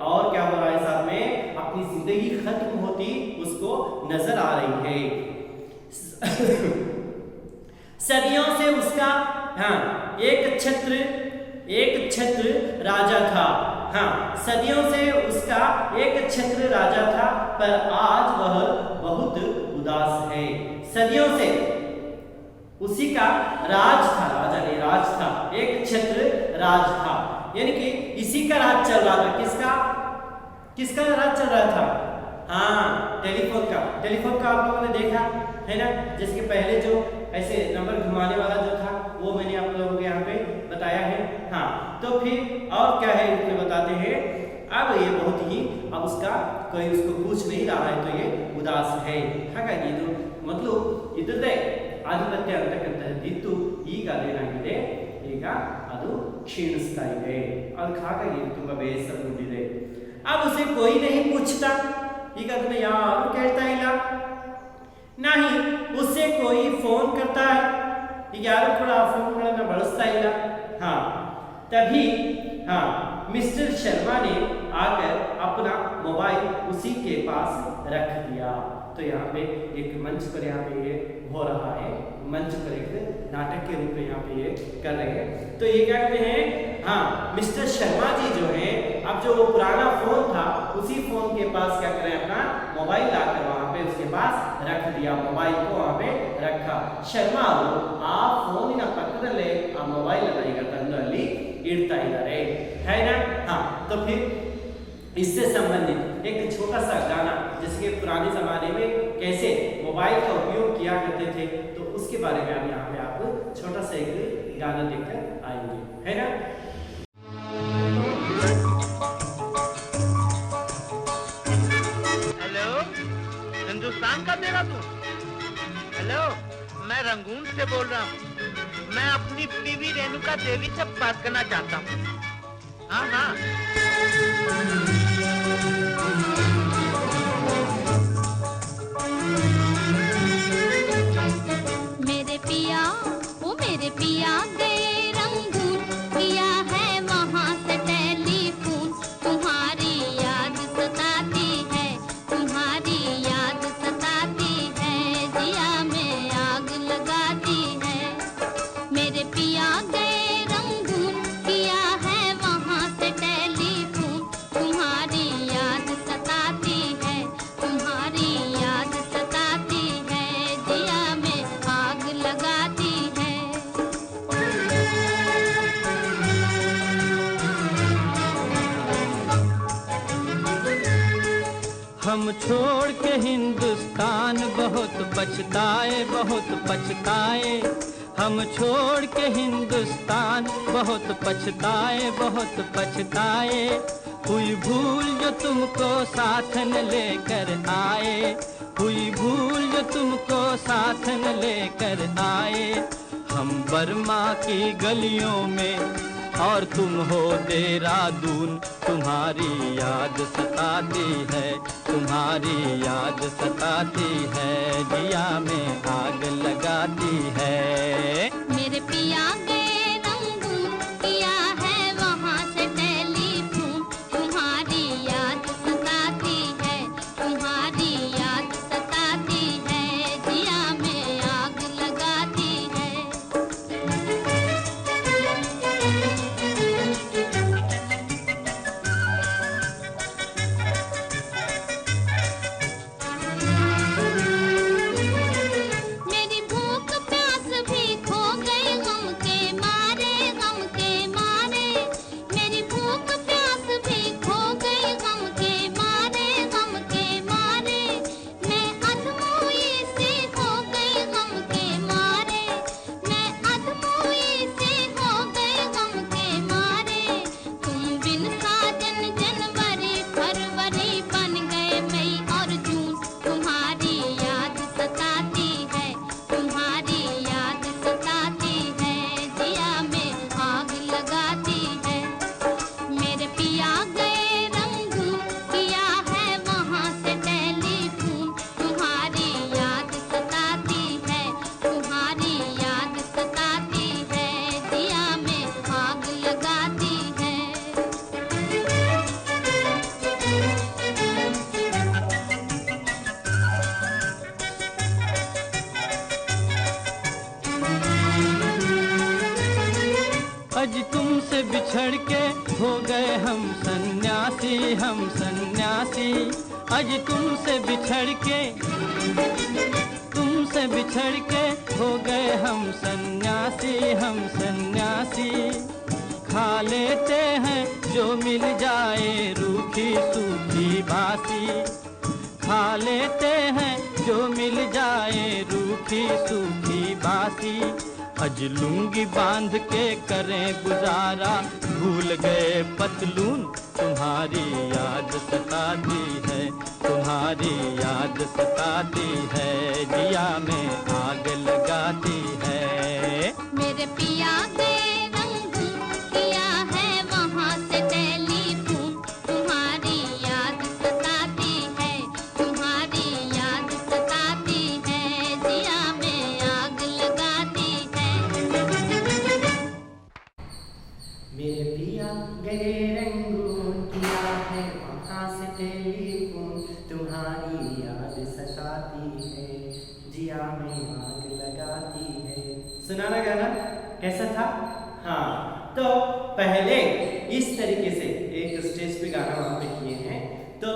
और क्या हो रहा है, साथ में अपनी जिंदगी खत्म होती उसको नजर आ रही है। सदियों से उसका, हाँ, एक छत्र राजा था, हाँ, सदियों से उसका एक छत्र राजा था, पर आज वह बहुत उदास है। सदियों से उसी का राज था, राजा ने राज था, एक छत्र राज था, यानी कि इसी का राज चल रहा था। किसका राज चल रहा था? हाँ, टेलीफोन का आप लोगों ने देखा है ना। जिसके पहले जो ऐसे नंबर घुमाने वाला जो था वो मैंने आप लोगों को यहाँ पे बताया है। हाँ, तो फिर और क्या है इसमें बताते हैं। अब ये बहुत ही, अब उसका कोई उसको पूछ नहीं रहा है तो ये उदास है। ಹಾಗಾಗಿ ಇದು ಮೊದಲು ಇದ್ರದ್ದೇ ಆಧಿಪತ್ಯ ಅಂತಕ್ಕಂಥದ್ದಿತ್ತು, ಈಗ ಅದೇನಾಗಿದೆ, ಈಗ ಅದು ಕ್ಷೀಣಿಸ್ತಾ ಇದೆ, ಅದಕ್ಕೆ ಹಾಗಾಗಿ ತುಂಬ ಬೇಸರಗೊಂಡಿದೆ। अब उसे कोई नहीं पूछता, ಈಗ ಅದನ್ನ ಯಾರು ಕೇಳ್ತಾ ಇಲ್ಲ, नहीं उससे कोई फोन करता है, ಈಗ ಯಾರು ಕೂಡ ಆ ಫೋನ್ಗಳನ್ನು ಬಳಸ್ತಾ ಇಲ್ಲ। हाँ, तभी हाँ मिस्टर शर्मा ने आकर अपना मोबाइल उसी के पास रख दिया। तो यहाँ पे एक मंच पर यहाँ पे ये हो रहा है, मंच पर एक नाटक के रूप में यहाँ पे ये कर रहे हैं। तो ये क्या कहते हैं, हाँ, मिस्टर शर्मा जी जो है, अब जो वो पुराना फोन था उसी फोन के पास क्या करें, अपना मोबाइल लाकर वहाँ पे उसके पास रख दिया, मोबाइल को वहाँ पे रखा। शर्मा ಅವರು ಆ ಫೋನಿನ ಪಕ್ಕದಲ್ಲೇ ಆ ಮೊಬೈಲ್ ಅನ್ನು ಈಗ ತಂದಲ್ಲಿ ಇಡ್ತಾ ಇದ್ದಾರೆ, है ना। हाँ, तो फिर इससे संबंधित एक छोटा सा गाना, जैसे कि पुराने जमाने में कैसे मोबाइल का उपयोग किया करते थे, तो उस उसके बारे में हम यहाँ पे आप छोटा सा एक गाना देखकर आएंगे, है ना। हेलो, हिंदुस्तान का देहरादून। हेलो, मैं रंगून से बोल रहा हूँ। मैं अपनी बीवी रेणुका देवी से बात करना चाहता हूँ। हाँ हाँ। मेरे पिया, ओ मेरे पिया गए रंगून, किया है वहाँ से टेलीफोन। तुम्हारी याद सताती है, तुम्हारी याद सताती है, जिया में आग लगाती है। मेरे पिया गए रंगून, किया है वहाँ से टेलीफोन। तुम्हारी याद सताती है, तुम्हारी याद सताती है, जिया में आग लगाती है। हम छोड़ के हिंदुस्तान बहुत पछताए, बहुत पछताए। हम छोड़ के हिंदुस्तान बहुत पछताए, बहुत पछताए। हुई भूल जो तुमको साथ न लेकर आए, हुई भूल जो तुमको साथ न लेकर आए। हम बर्मा की गलियों में और तुम हो देहरादून। तुम्हारी याद सताती है, तुम्हारी याद सताती है, जिया में आग लगाती है। मेरे पिया गए रंगून, किया है वहाँ से टेलीफोन। तुम्हारी याद सताती है, तुम्हारी याद सताती है, जिया में आग लगाती है। मेरी भूख प्यास भी खो गई गम के मारे, गम के मारे। मेरी भूख प्यास भी खो गई गम के मारे, गम के मारे। मैं अधमोई सी हो गई गम के मारे, मैं अधमोई सी हो गई गम के मारे। तुम बिन साजन जनवरी फरवरी बन गए मई और जून। तुम्हारी याद सताती है, तुम्हारी याद सताती है, जिया में आग लगाती है। मेरे पिया गए रंगून, किया है वहाँ से टेलीफोन। तुम्हारी याद सताती है, तुम्हारी याद सताती है, जिया में आग लगाती है। अज तुमसे बिछड़ के हो गए हम सन्यासी, हम सन्यासी। अज तुमसे बिछड़ के, तुमसे बिछड़ के हो गए हम सन्यासी, हम सन्यासी। खा लेते हैं जो मिल जाए रूखी सूखी बासी, खा लेते हैं जो मिल जाए रूखी सूखी बासी। अज लुंगी बांध के करें गुजारा, भूल गए पतलून। तुम्हारी याद सताती है, तुम्हारी याद सताती है, जिया में आग लगाती है। मेरे पिया गए रंगून, किया है वहाँ से टेलीफोन। तुम्हारी याद सताती है, तुम्हारी याद सताती है, जिया में आग लगाती है। मेरे पिया गए रंगून, किया है वहाँ से टेलीफोन। तुम्हारी याद सताती है, जिया में आग लगाती है। सुना ना गाना, कैसा था? हाँ, तो पहले इस तरीके से एक स्टेज पे गाना वहाँ पे किए हैं। तो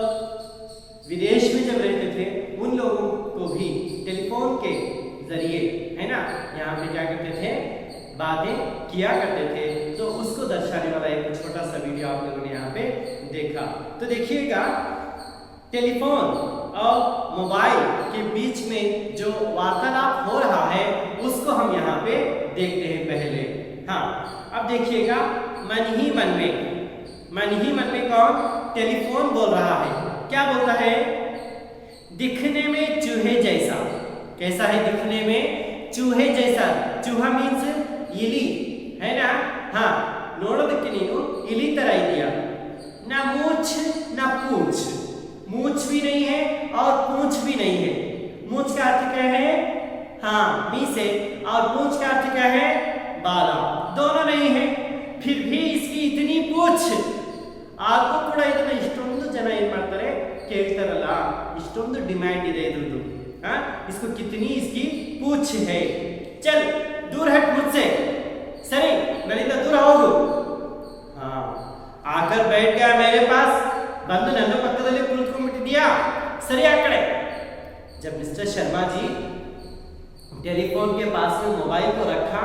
विदेश में जब रहते थे उन लोगों को भी टेलीफोन के जरिए, है ना, यहाँ पे क्या करते थे, बातें किया करते थे। तो उसको दर्शाने वाला एक छोटा सा वीडियो आप लोगों ने यहाँ पे देखा। तो देखिएगा, टेलीफोन और मोबाइल के बीच में जो वार्तालाप हो रहा है उसको हम यहाँ पे देखते हैं पहले। हाँ, अब देखिएगा, मन ही मन में कौन? टेलीफोन बोल रहा है। क्या बोलता है? दिखने में चूहे जैसा। कैसा है दिखने में? चूहे जैसा। चूहा मीन्स इली है ना? हाँ, ನೋಡೋದಕ್ಕೆ ನೀನು इली तरह ಇದೆಯಾ? ना मूछ ना पूछ, मूछ भी नहीं है और पूछ भी नहीं है। मूछ का अर्थ क्या है? हाँ, मीसे, और पूछ का अर्थ क्या है? बाला। दोनों नहीं है, फिर भी इसकी इतनी पूछ। आपको ಕೂಡ ಇದನ್ನ ಇಷ್ಟೊಂದು ಜನ ಏನು ಮಾಡ್ತಾರೆ ಕೇಳ್ತಾರಲ್ಲ, ಇಷ್ಟೊಂದು ಡಿಮ್ಯಾಂಡ್ ಇದೆ ಇದ್ರದ್ದು। हाँ, इसको कितनी इसकी पूछ है। चल दूर हट मुझसे, सही नन्निंದ दूर ಹೋಗು। हाँ, आकर बैठ गया मेरे पास, ಬಂದು ನನ್ನ ಪಕ್ಕದಲ್ಲಿ ಕುಳಿತುಕೊಂಡ್ಬಿಟ್ಟಿದ್ಯಾ, सही आ कड़े। जब मिस्टर शर्मा जी टेलीफोन के पास में मोबाइल को रखा,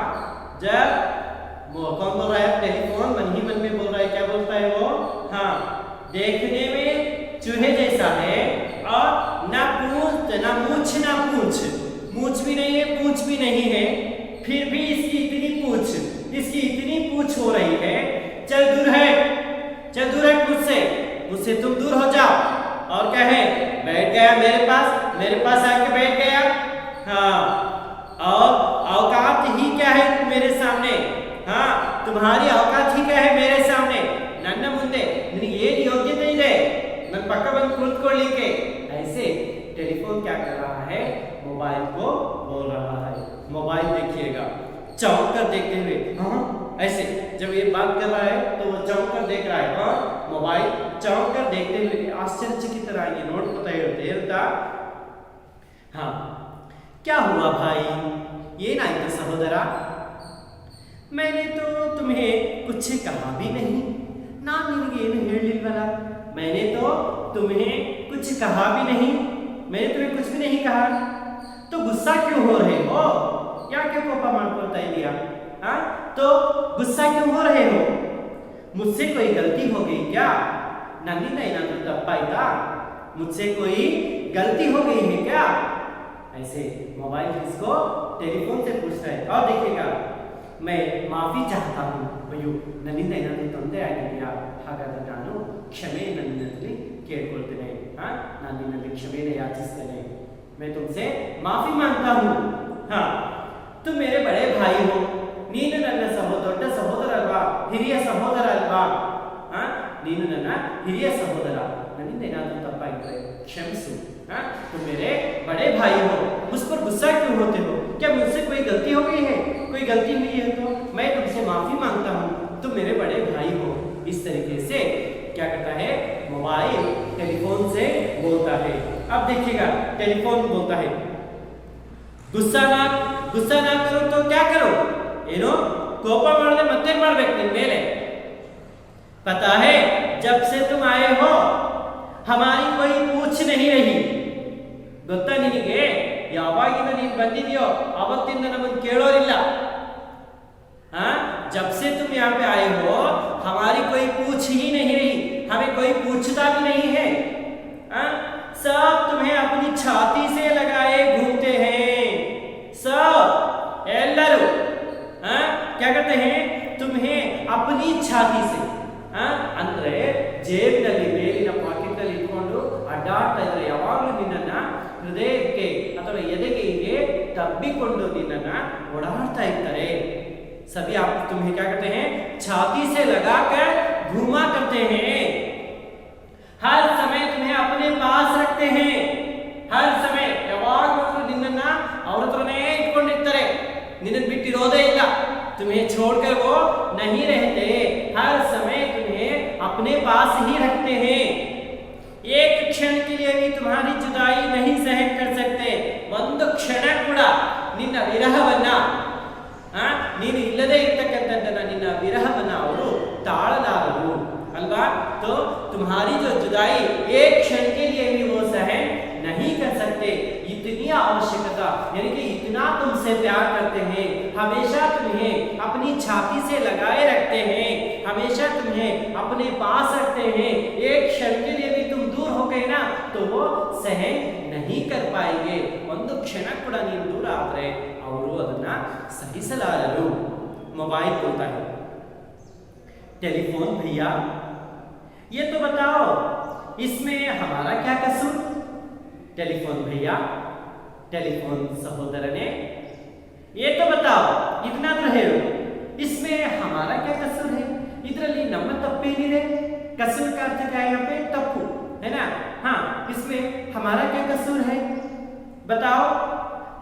जब कौन बोल रहा है? टेलीफोन मन ही मन में बोल रहा है। क्या बोलता है वो? हाँ, देखने में चूहे जैसा है और ना पूछ ना मूछ ना पूछ, मूछ भी नहीं है पूछ भी नहीं है, फिर भी इसकी इतनी पूछ हो रही है। चल दूर है मुझसे तुम दूर हो जाओ। और क्या है? बैठ गया मेरे पास आके बैठ गया। हाँ, और औकात ही क्या है मेरे सामने? हाँ, तुम्हारी औकात ही क्या है मेरे सामने? ನನ್ನ ಮುಂದೆ ನಿನಗೆ ಏನು ಯೋಗ್ಯತೆ ಇದೆ ನನ್ನ ಪಕ್ಕ ಬಂದು ಕುಳಿತುಕೊಳ್ಳಿಕ್ಕೆ? ऐसे टेलीफोन क्या कर रहा है? मोबाइल को बोल रहा है। मोबाइल देखिएगा, चौंक कर देखते हुए, हाँ ऐसे जब ये बात कर रहा है तो वो चौंक कर देख रहा है। हाँ, मोबाइल चौंक कर देखते हुए आश्चर्यचकितರಾಗಿ ನೋಡ್ತಾ ಇರ್ತಾ, हाँ क्या हुआ भाई? ಏನಾಯ್ತು ಸಹೋದರ? मैंने तो तुम्हें कुछ कहा भी नहीं, ना निनगेनु ಹೇಳಿಲ್ವಲ್ಲ। मैंने तो तुम्हें कुछ कहा भी नहीं, मैंने तुम्हें कुछ भी नहीं कहा, तो गुस्सा क्यों हो रहे हो? ಯಾಕೆ ಕೋಪ ಮಾಡ್ಕೊಳ್ತಾ ಇದೀಯಾ? हाँ, तो गुस्सा क्यों हो रहे हो? मुझसे कोई गलती हो गई क्या? नन्निंದ ಏನಾದರೂ ತಪ್ಪಾಯ್ತಾ? मुझसे कोई गलती हो गई है क्या? ऐसे मोबाइल इसको टेलीफोन से पूछता है। और देखिएगा, मैं माफी चाहता हूँ भैया, ನನ್ನಿಂದ ಏನಾದರೂ ತೊಂದರೆ ಆಗಿದೆಯಾ? ಹಾಗಾದ್ರೆ ನಾನು ಕ್ಷಮೆ ನನ್ನಲ್ಲಿ ಕೇಳ್ಕೊಳ್ತೇನೆ। हाँ, ನಾನು ನಿನ್ನಲ್ಲಿ ಕ್ಷಮೆಯನ್ನು ಯಾಚಿಸ್ತೇನೆ। मैं तुमसे माफी मांगता हूँ। हाँ, तुम मेरे बड़े भाई हो, ನೀನು ನನ್ನ ದೊಡ್ಡ ಸಹೋದರ ಅಲ್ವಾ? ಹಿರಿಯ ಸಹೋದರ ಅಲ್ವಾ? हाँ, ನೀನು ನನ್ನ ಹಿರಿಯ ಸಹೋದರ, ನನ್ನಿಂದ ಏನಾದರೂ ತಪ್ಪಾಗಿದ್ರೆ ಕ್ಷಮಿಸು। हाँ, तुम मेरे बड़े भाई हो, मुझ पर गुस्सा क्यों होते हो? क्या मुझसे कोई गलती हो गई है? कोई गलती हुई है तो मैं तुमसे माफी मांगता हूँ, तुम मेरे बड़े भाई हो। इस तरीके से क्या करता है? मोबाइल टेलीफोन से बोलता है। अब देखिएगा, टेलीफोन बोलता है, गुस्सा ना करो तो क्या करो? ಏನೋ ಕೋಪ ಮಾಡದೆ ಮತ್ತೆ ಮಾಡಬೇಕು ನಿಮ್ಮ ಮೇಲೆ। पता है जब से तुम आए हो हमारी कोई पूछ नहीं रही, ಗೊತ್ತಾ ನಿನಗೆ? ಯಾವಾಗಿಂದ ನೀನು ಬಂದಿದೆಯೋ ಅವತ್ತಿಂದ ನಮ್ಮನ್ನು ಕೇಳೋರಿಲ್ಲ। हाँ, जब से तुम यहाँ पे आए हो हमारी कोई पूछ ही नहीं रही, हमें कोई पूछता भी नहीं है। हाँ, सब तुम्हें अपनी छाती से लगाए घूमते हैं, सब ಎಲ್ಲರೂ। हाँ, क्या करते हैं? तुम्हें अपनी छाती से, हाँ ಅಂದ್ರೆ ಜೇಬಿನಲ್ಲಿ ಮೇಲಿನ ಪಾಕೆಟ್ ಅಲ್ಲಿ ಇಟ್ಕೊಂಡು ಅಡ್ಡಾಡ್ತಾ ಇದ್ರೆ ಯಾವಾಗಲೂ ನಿನ್ನನ್ನ ಹೃದಯಕ್ಕೆ ಅಥವಾ ಎದೆಗೆ ಹೀಗೆ ತಬ್ಬಿಕೊಂಡು ನಿನ್ನನ್ನ ಓಡಾಡ್ತಾ ಇರ್ತಾರೆ। सभी आप तुम्हें क्या करते हैं? छाती से लगाकर घुमा करते हैं, हर समय तुम्हें अपने पास रखते हैं, हर समय ಯಾವಾಗಲೂ ನಿನ್ನನ್ನ ಅವರ ಹತ್ರನೇ ಇಟ್ಕೊಂಡಿರ್ತಾರೆ, ನಿನ್ನನ್ನು ಬಿಟ್ಟಿರೋದೇ ಇಲ್ಲ। तुम्हें छोड़कर वो नहीं रहते, हर समय तुम्हें अपने पास ही रखते हैं, एक क्षण के लिए भी तुम्हारी जुदाई नहीं सहन कर सकते। ಒಂದು ಕ್ಷಣ ಕೂಡ ನಿನ್ನ ವಿರಹವನ್ನ, ನೀನು ಇಲ್ಲದೆ ಇರ್ತಕ್ಕಂಥದ್ದನ್ನ ನಿನ್ನ ವಿರಹವನ್ನ ಅವರು ತಾಳಲಾರರು ಅಲ್ವಾ? तो तुम्हारी जो जुदाई एक क्षण के लिए भी वो सहन नहीं कर सकते। इतनी आवश्यकता यानी कि इतना तुमसे प्यार करते हैं, हमेशा तुम्हें अपनी छाती से लगाए रखते हैं, हमेशा तुम्हें अपने पास रखते हैं। एक क्षण के लिए भी तुम दूर हो गए ना तो वो सहन नहीं कर पाएंगे। ಒಂದು ಕ್ಷಣ ಕೂಡ ನೀವು ದೂರ ಆದರೆ ಅವರು ಅದನ್ನ ಸಹಿಸಲಾರರು. मोबाइल बोलता है, टेलीफोन भैया ये तो बताओ इसमें हमारा क्या कसूर. टेलीफोन भैया, टेलीफोन सहोदरने ये तो बताओ, इतना तो है, इसमें हमारा क्या कसूर है. ಇದರಲ್ಲಿ ನಮ್ಮ ತಪ್ಪೇನಿದೆ. कसूर का अर्थ क्या है यहाँ पे? तप्पू है ना. हाँ, इसमें हमारा क्या कसूर है बताओ.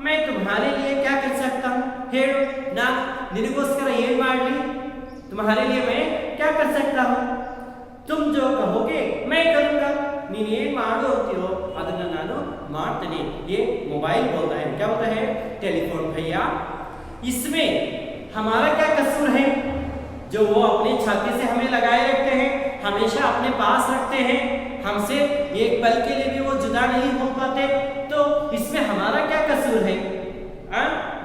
मैं तुम्हारे लिए क्या कर सकता हूँ ಹೇಳು. ನಾನು ನಿನಗೋಸ್ಕರ ಏನು ಮಾಡಲಿ. तुम्हारे लिए मैं क्या कर सकता हूँ. तुम जो कहोगे मैं करूँगा. ನೀನು ಏನು ಮಾಡು ಅಂತೀರೋ ಅದನ್ನ ನಾನು ಮಾಡ್ತೇನೆ. ये मोबाइल बोलता है. क्या बोलता है? टेलीफोन भैया इसमें हमारा क्या कसूर है. जो वो अपनी छाती से हमें लगाए रखते हैं, हमेशा अपने पास रखते हैं, हमसे एक पल के लिए भी वो जुदा नहीं हो पाते, तो इसमें हमारा क्या कसूर है.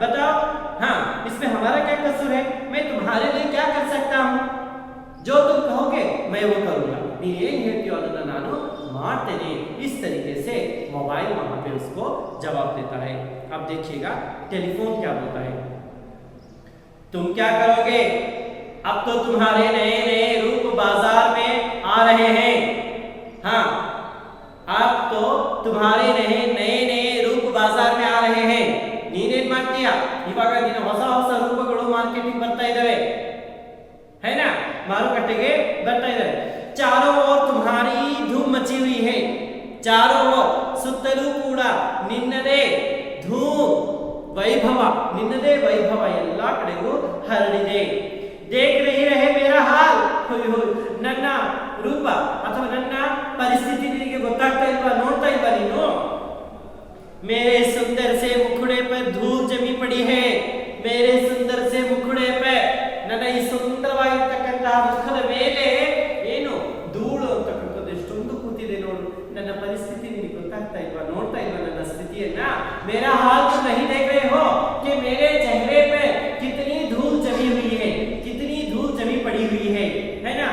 बताओ. हाँ, इसमें हमारा क्या कसूर है. मैं तुम्हारे लिए क्या कर सकता हूँ. जो तुम कहोगे मैं वो करूँगा. ನೀನು ಏನು ಹೇಳ್ತೀಯೋ ಅದನ್ನ ನಾನು ಮಾಡ್ತೇನೆ. इस तरीके से मोबाइल वहां पे उसको जवाब देता है. अब देखिएगा टेलीफोन क्या बोलता है. तुम क्या करोगे. अब तो तुम्हारे नए नए रूप बाजार में आ रहे हैं. हाँ, अब तो तुम्हारे नए नए रूप बाजार में आ रहे हैं. ನೀನೇನ್ ಮಾಡ್ತೀಯಾ. ಇವಾಗ ನಿನ್ನ ಹೊಸ ಹೊಸ ರೂಪಗಳು ಮಾರ್ಕೆಟಿಂಗ್ ಬರ್ತಾ ಇದಾವೆ है ना, ಮಾರುಕಟ್ಟೆಗೆ ಬರ್ತಾ ಇದಾವೆ. चारों ओर तुम्हारी धूम मची हुई है. चारों ओर ಸುತ್ತಲೂ ಕೂಡ ನಿನ್ನದೇ ಧೂಮ್ ವೈಭವ, ನಿನ್ನದೇ ವೈಭವ ಎಲ್ಲಾ ಕಡೆಗೂ ಹರಡಿದೆ. देख रही रहे मेरा हाल. ನನ್ನ ರೂಪ ಅಥವಾ ನನ್ನ ಪರಿಸ್ಥಿತಿ ನಿನಗೆ ಗೊತ್ತಾಗ್ತಾ ಇಲ್ವಾ, ನೋಡ್ತಾ ಇಲ್ವಾ ನೀನು. मेरे सुंदर से मुखड़े पर धूल जमी पड़ी है. मेरे सुंदर से मुखड़े पे, ನನ್ನ ಈ ಸುಂದರವಾಗಿರ್ತಕ್ಕಂತಹ ಮುಖದ ಮೇಲೆ ಏನು ಧೂಳು ಅಂತಕ್ಕಂಥದ್ದು ಎಷ್ಟೊಂದು ಕೂತಿದೆ ನೋಡು. ನನ್ನ ಪರಿಸ್ಥಿತಿ ನಿನಗೆ ಗೊತ್ತಾಗ್ತಾ ಇಲ್ವಾ, ನೋಡ್ತಾ ಇಲ್ವಾ ನನ್ನ ಸ್ಥಿತಿಯನ್ನ. मेरा हाल तुम नहीं देख रहे हो कि मेरे चेहरे पे कितनी धूल जमी हुई है, कितनी धूल जमी पड़ी हुई है ना.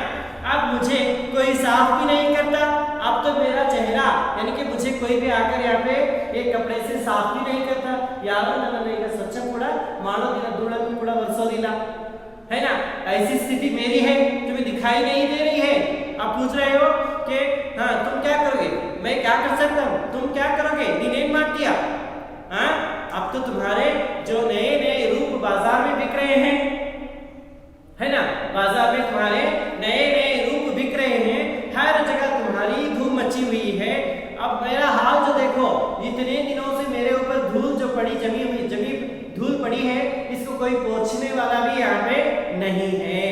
अब मुझे कोई साफ भी नहीं करता. अब तो मेरा चेहरा यानी कि मुझे कोई भी आकर यहाँ पे एक कपड़े से साफ भी नहीं करता. ಯಾರು ನನ್ನನ್ನು ಈಗ ಸ್ವಚ್ಛ ಕೂಡ ಮಾಡೋದಿಲ್ಲ, ಧೂಳನ್ನು ಕೂಡ ಒರೆಸೋದಿಲ್ಲ है ना. ऐसी स्थिति मेरी है, तुम्हें दिखाई नहीं दे रही है. आप पूछ रहे हो कि हाँ तुम क्या करोगे, मैं क्या कर सकता हूँ, तुम क्या करोगे. नीनेन मार्टिया. हाँ, अब तो तुम्हारे जो नए नए रूप बाजार में बिक रहे हैं है ना. बाजार में तुम्हारे नए नए रूप बिक रहे हैं. हर जगह तुम्हारी धूम मची हुई है. अब मेरा हाल जो देखो, इतने दिनों से मेरे ऊपर धूल जो पड़ी जमी धूल पड़ी है, इसको कोई पोंछने वाला भी यहाँ पे नहीं है.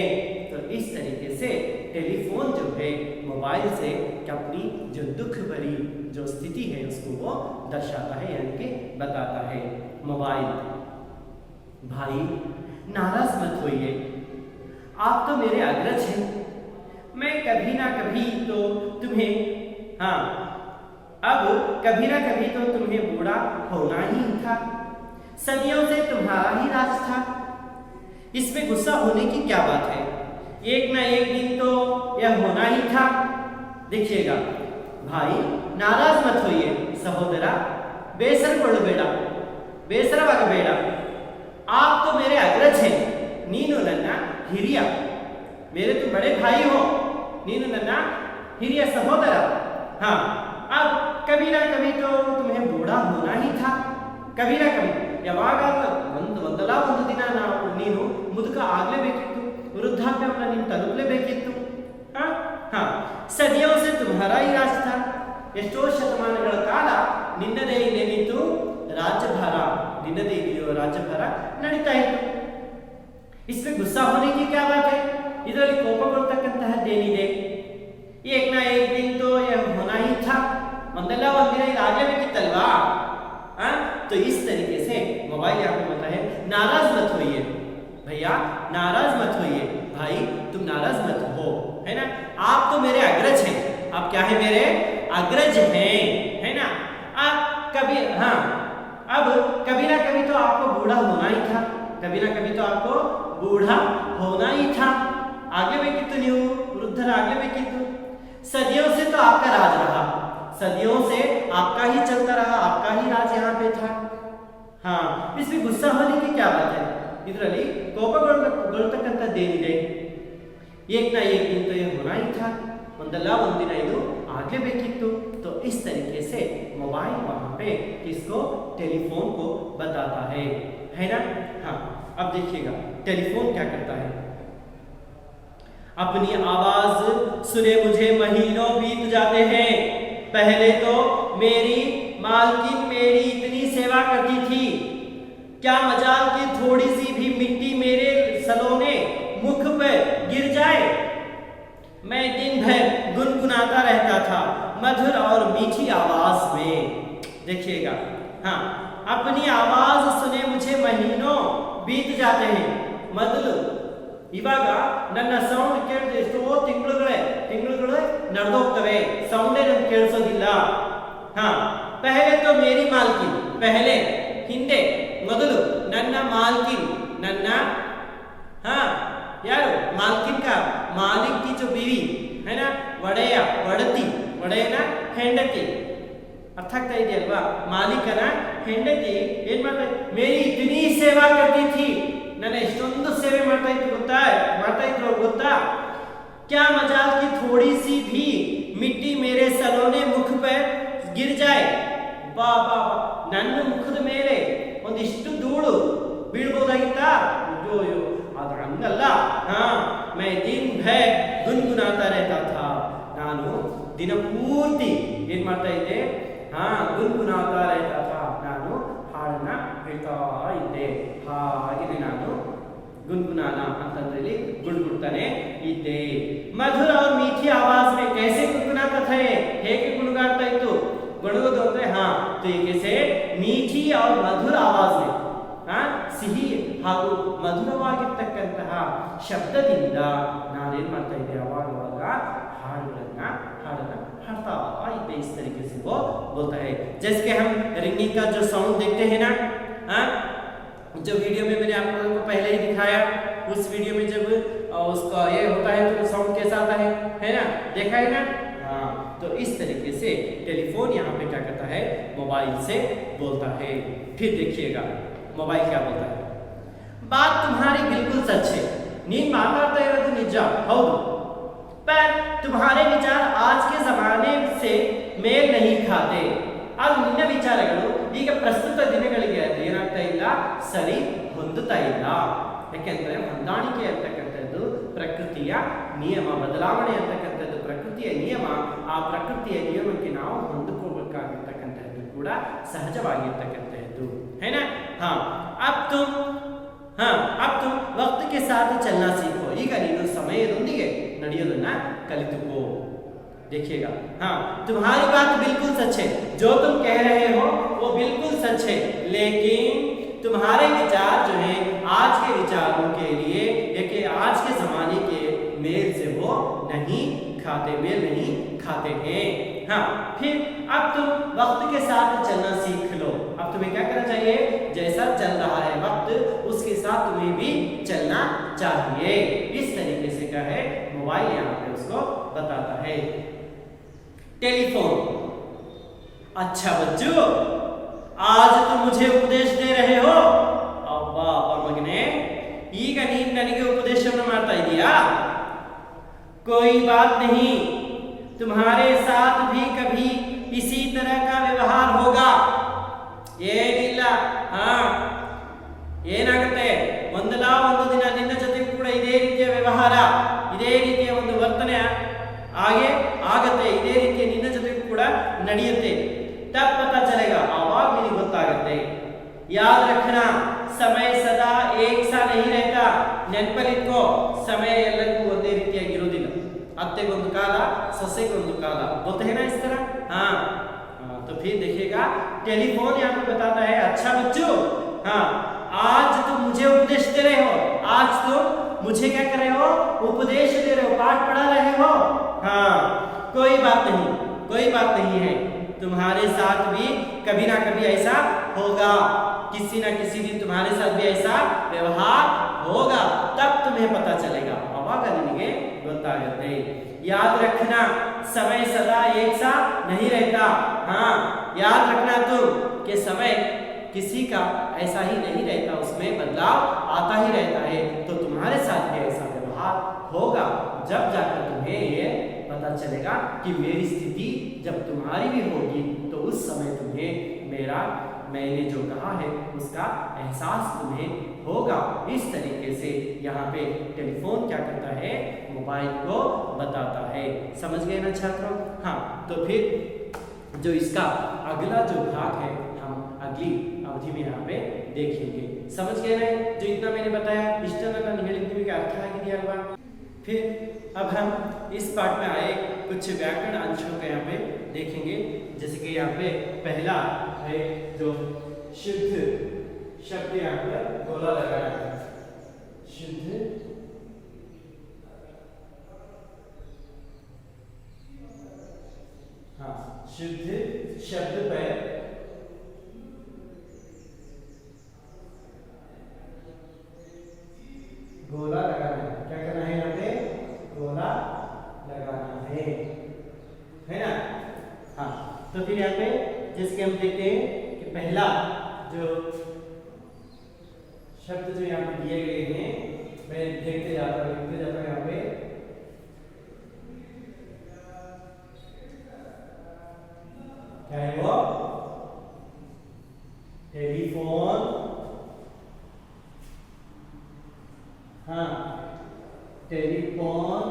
तो इस तरीके से टेलीफोन जो है मोबाइल से अपनी जो दुख भरी जो स्थिति है उसको वो दर्शाता है, यानी कि बताता है. मोबाइल भाई नाराज मत होइए, आप तो मेरे अग्रज हैं. मैं कभी ना कभी तो तुम्हें, हाँ अब कभी ना कभी तो तुम्हें बूढ़ा होना ही था. सदियों से तुम्हारा ही राज था. इसमें गुस्सा होने की क्या बात है. एक ना एक दिन तो यह होना ही था. देखिएगा भाई नाराज मत होइए सहोदरा, ಬೇಸರಗೊಳ್ಳಬೇಡ, ಬೇಸರವಾಗಬೇಡ. आप तो मेरे अग्रज हैं, ನೀನು ನನ್ನ ಹಿರಿಯ. मेरे तो बड़े भाई हो, ನೀನು ನನ್ನ ಹಿರಿಯ ಸಹೋದರ. हाँ, अब कभी ना कभी तो तुम्हें बूढ़ा होना ही था. कभी ना कभी ಯಾವಾಗಾದರೂ ಒಂದಲ್ಲ ಒಂದು ದಿನ ನೀನು ಮುದುಕ ಆಗಲೇಬೇಕಿತ್ತು, ವೃದ್ಧಾಪ್ಯವನ್ನು ನೀನು ತಲುಪಲೇಬೇಕಿತ್ತು. ಸದಿಯೋ ಸೆ ತುಮ್ಹಾರಾ ಹಿ ರಾಜ್ ಥಾ. ಎಷ್ಟೋ ಶತಮಾನಗಳ ಕಾಲ ನಿನ್ನದೇ ಇಲ್ಲೇನಿತ್ತು ರಾಜ್ಯಭಾರ, ನಿನ್ನದೇ ಇಲ್ಲಿಯೋ ರಾಜ್ಯಭಾರ ನಡೀತಾ ಇತ್ತು. इसमें गुस्सा होने की क्या बात है. ಇದರಲ್ಲಿ ಕೋಪಗೊಳ್ತಕ್ಕಂತಹದ್ದೇನಿದೆ. एक ना एक दिन तो यह होना ही था. ಒಂದಲ್ಲ ಒಂದು ದಿನ ಇದಾಗಲೇಬೇಕಿತ್ತಲ್ವಾ. तो इस तरीके से मोबाइल यहाँ पे बोलता है नाराज मत होइए भैया, नाराज मत होइए भाई, तुम नाराज मत हो है ना. आप तो मेरे अग्रज हैं. आप क्या है, मेरे अग्रज हैं है ना. आप कभी, हाँ अब कभी ना कभी तो आपको बूढ़ा होना ही था. कभी ना कभी तो आपको बूढ़ा होना ही था. ಆಗಲೇಬೇಕಿತ್ತು, ನೀವು ವೃದ್ಧರಾಗಲೇಬೇಕಿತ್ತು. सदियों से तो आपका राज रहा, सदियों से आपका ही चलता रहा, आपका ही राज यहाँ पे था. हाँ, इसमें गुस्सा होने की क्या बात है? ಇದರಲ್ಲಿ ಕೋಪಗೊಳ್ಳತಕ್ಕಂಥದ್ದೇನಿದೆ? एक ना एक दिन तो ये होना ही था, ಒಂದಲ್ಲ ಒಂದಿನ ಇದು ಆಗಲೇಬೇಕಿತ್ತು। तो इस तरीके से मोबाइल वहां पे किसको, टेलीफोन को बताता है ना। हाँ, अब देखिएगा टेलीफोन क्या करता है। अपनी आवाज सुने मुझे महीनों बीत जाते हैं, पहले तो मेरी मालकिन मेरी इतनी सेवा करती थी, क्या मजाल की थोड़ी सी भी मिट्टी मेरे सलोने मुख पर गिर जाए, मैं दिन भर गुनगुनाता रहता था मधुर और मीठी आवाज में। देखिएगा, हाँ, अपनी आवाज सुने मुझे महीनों बीत जाते हैं, ಮೊದಲು ಇವಾಗ ನನ್ನ ಸೌಂಡ್ ಕೇಳಿದ್ರೆ ಎಷ್ಟೋ ತಿಂಗಳುಗಳು ನಡೆದೋಗ್ತವೆ, ಸೌಂಡೇ ನಮ್ಗೆ ಕೇಳಿಸೋದಿಲ್ಲ। ಹಾ, ಪಹಲೆ ತೋ ಮೇರಿ ಮಾಲ್ಕಿನ್, ಪಹಲೆ ಹಿಂದೆ ಮೊದಲು ನನ್ನ ಮಾಲ್ಕಿನ್, ನನ್ನ ಹಾ ಯಾರು ಮಾಲ್ಕಿನ್ का मालिक की जो बीवी है ना, ಒಡೆಯ ಒಡತಿ, ಒಡೆಯನ ಹೆಂಡತಿ, ಅರ್ಥ ಆಗ್ತಾ ಇದೆಯಲ್ವಾ? ಮಾಲೀಕನ ಹೆಂಡತಿ ಏನ್ ಮಾಡ್ತಾ, ಮೇರಿ ಇತನಿ ಸೇವಾ करती थी, ನನ್ನ ಎಷ್ಟೊಂದು ಸೇವೆ ಮಾಡ್ತಾ ಇದ್ರು ಗೊತ್ತಾ? क्या मजाल की थोड़ी सी भी मिट्टी मेरे सलोने मुख पर गिर जाए, ಬಾ ಬಾ ಬಾ, ನನ್ನ ಮುಖದ ಮೇಲೆ ಒಂದಿಷ್ಟು ಧೂಳು ಬೀಳ್ಬೋದಾಗಿತ್ತಾ? ಅಯ್ಯೋ ಅದು ಹಂಗಲ್ಲ। ಹಾ, मैं दिन भर गुनगुनाता रहता था, ನಾನು ದಿನ ಪೂರ್ತಿ ಏನ್ ಮಾಡ್ತಾ ಇದ್ದೆ? ಹಾ, ಗುನ್ಗುನಾತಾ रहता था, ನಾನು ಹಾಡನ್ನ ಹೇಳ್ತಾ ಇದ್ದೆ। ಹಾಗೆ ನಾನು गुनगुनाना ಅಂತಂದ್ರೆ ಗುಣಗುಡ್ತಾನೆ ಇದ್ದೆ। ಮಧುರ और मीठी आवाज में कैसे गुनगुनाता था, ಹೇಗೆ ಗುಣಗಾಡ್ತಾ ಇತ್ತು? ಗುಣಗೋದು ಅಂದ್ರೆ ಹಾ, तो ये कैसे मीठी और मधुर आवाज में, ಹಾ, ಸಿಹಿ ಹಾಗೂ ಮಧುರವಾಗಿರ್ತಕ್ಕಂತಹ ಶಬ್ದದಿಂದ ನಾನೇನ್ ಮಾಡ್ತಾ ಇದ್ದೆ? ಅವಾಗ ಹಾಡನ್ನ हाड़ता इतने इस तरीके से वो बोलता है। जैसे कि हम रिंगिंग का जो साउंड देखते हैं ना, हाँ, जो वीडियो में मैंने आप लोगों को पहले ही दिखाया, उस वीडियो में जब उसका ये होता है तो साउंड कैसा आता है ना, देखा है ना। हाँ, तो इस तरीके से टेलीफोन यहाँ पे क्या करता है? मोबाइल से बोलता है। फिर देखिएगा मोबाइल क्या बोलता है। बात तुम्हारी बिल्कुल सच है, नींद मारता इरोದು ನಿಜ ಹೌದು, पर तुम्हारे विचार आज के जमाने से मेल नहीं खाते, ಅದು ನಿನ್ನ ವಿಚಾರಗಳು ಈಗ ಪ್ರಸ್ತುತ ದಿನಗಳಿಗೆ ಏನಾಗ್ತಾ ಇಲ್ಲ, ಸರಿ ಹೊಂದುತ್ತಾ ಇಲ್ಲ। ಯಾಕೆಂದ್ರೆ ಹೊಂದಾಣಿಕೆ ಅಂತಕ್ಕಂಥದ್ದು ಪ್ರಕೃತಿಯ ನಿಯಮ, ಬದಲಾವಣೆ ಅಂತಕ್ಕಂಥದ್ದು ಪ್ರಕೃತಿಯ ನಿಯಮ, ಆ ಪ್ರಕೃತಿಯ ನಿಯಮಕ್ಕೆ ನಾವು ಹೊಂದಿಕೊಳ್ಳಬೇಕಾಗಿರ್ತಕ್ಕಂಥದ್ದು ಕೂಡ ಸಹಜವಾಗಿರ್ತಕ್ಕಂಥದ್ದು है ना। हाँ, अब तुम वक्त के साथ चलना सीखो, ಈಗ ನೀನು ಸಮಯದೊಂದಿಗೆ ನಡೆಯೋದನ್ನ ಕಲಿತುಕೋ। देखिएगा, हाँ, तुम्हारी बात बिल्कुल सच है, जो तुम कह रहे हो वो बिल्कुल सच है, लेकिन तुम्हारे विचार जो है आज के विचारों के लिए कि आज के जमाने के मेल से वो मेल नहीं खाते हैं। हाँ, फिर अब तुम वक्त के साथ चलना सीख लो, अब तुम्हें क्या करना चाहिए? जैसा चल रहा है वक्त, उसके साथ तुम्हें भी चलना चाहिए। इस तरीके से क्या है, मोबाइल यहाँ पे उसको बताता है। टेलीफोन, अच्छा बच्चों, आज तुम मुझे उपदेश दे रहे हो, अब्बा और मगने ಈಗ ನೀನು ನನಗೆ ಉಪದೇಶವನ್ನು ಮಾಡ್ತಾ ಇದೀಯಾ? कोई बात नहीं, तुम्हारे साथ भी कभी इसी तरह का व्यवहार होगा, ಏನಿಲ್ಲ, ಹಾ, ಏನಾಗುತ್ತೆ? ಒಂದಲ್ಲ ಒಂದು ದಿನ ನಿನ್ನ ಜೊತೆಗೂ ಕೂಡ ಇದೇ ರೀತಿಯ ವ್ಯವಹಾರ, ಇದೇ ರೀತಿಯ ಒಂದು ವರ್ತನೆ ಹಾಗೆ ಆಗತ್ತೆ, ಇದೇ ರೀತಿಯ ನಿನ್ನ ಜೊತೆಗೂ ಕೂಡ ನಡೆಯುತ್ತೆ। तब पता चलेगा, आवाज मेरी ಗೊತ್ತಾಗುತ್ತೆ। याद रखना, समय सदा एक सा नहीं रहता, ನೆನಪಲ್ಲಿಟ್ಕೋ, ಸಮಯ ಎಲ್ಲರಿಗೂ ಒಂದೇ ರೀತಿಯಾಗಿರೋದಿಲ್ಲ, ಅತ್ತೆಗೊಂದು ಕಾಲ, ಸೊಸೆಗೊಂದು ಕಾಲ, बोलते हैं ना इस तरह। हाँ, तो फिर देखिएगा टेलीफोन यहाँ पे बताता है, अच्छा बच्चों, हाँ, आज तुम मुझे उपदेश दे रहे हो, आज तुम मुझे क्या कर रहे हो? उपदेश दे रहे हो, पाठ पढ़ा रहे हो। हाँ, कोई बात नहीं है, तुम्हारे साथ भी कभी ना कभी ऐसा होगा, किसी ना किसी दिन तुम्हारे साथ भी ऐसा व्यवहार होगा, तब तुम्हें पता चलेगा, अवाग निनगे ಗೊತ್ತಾಗುತ್ತೆ। याद रखना, समय सदा एक सा नहीं रहता, हाँ, याद रखना तुम कि समय किसी का ऐसा ही नहीं रहता, उसमें बदलाव आता ही रहता है। तो तुम्हारे साथ भी ऐसा व्यवहार होगा जब जाकर तुम्हें ये पता चलेगा कि मेरी स्थिति जब तुम्हारी भी होगी तो उस समय तुम्हें मैंने जो कहा है उसका एहसास तुम्हें होगा। इस तरीके से यहाँ पे टेलीफोन क्या करता है, मोबाइल को बताता है। समझ गए ना छात्रों? हाँ, तो फिर जो इसका अगला जो भाग है हम अगली अवधि में यहाँ पे देखेंगे। समझ गए ना? जो इतना मैंने बताया इष्टन निगलित का अर्थ है दिया हुआ। फिर अब हम इस पाठ में आए कुछ व्याकरण अंशों को यहाँ पे देखेंगे। जैसे कि यहाँ पे पहला है जो शुद्ध शब्द, यहाँ पर गोला लगाया है। शुद्ध शुद्ध शब्द पर गोला लगाना है। क्या करना है? यहाँ पे गोला लगाना है ना? हाँ, तो फिर यहाँ पे जैसे कि हम देखते हैं कि पहला जो शब्द जो यहाँ पे दिए गए हैं, मैं देखते जाता हूँ यहाँ पे। क्या है वो? टेलीफोन। हाँ, टेलीफोन,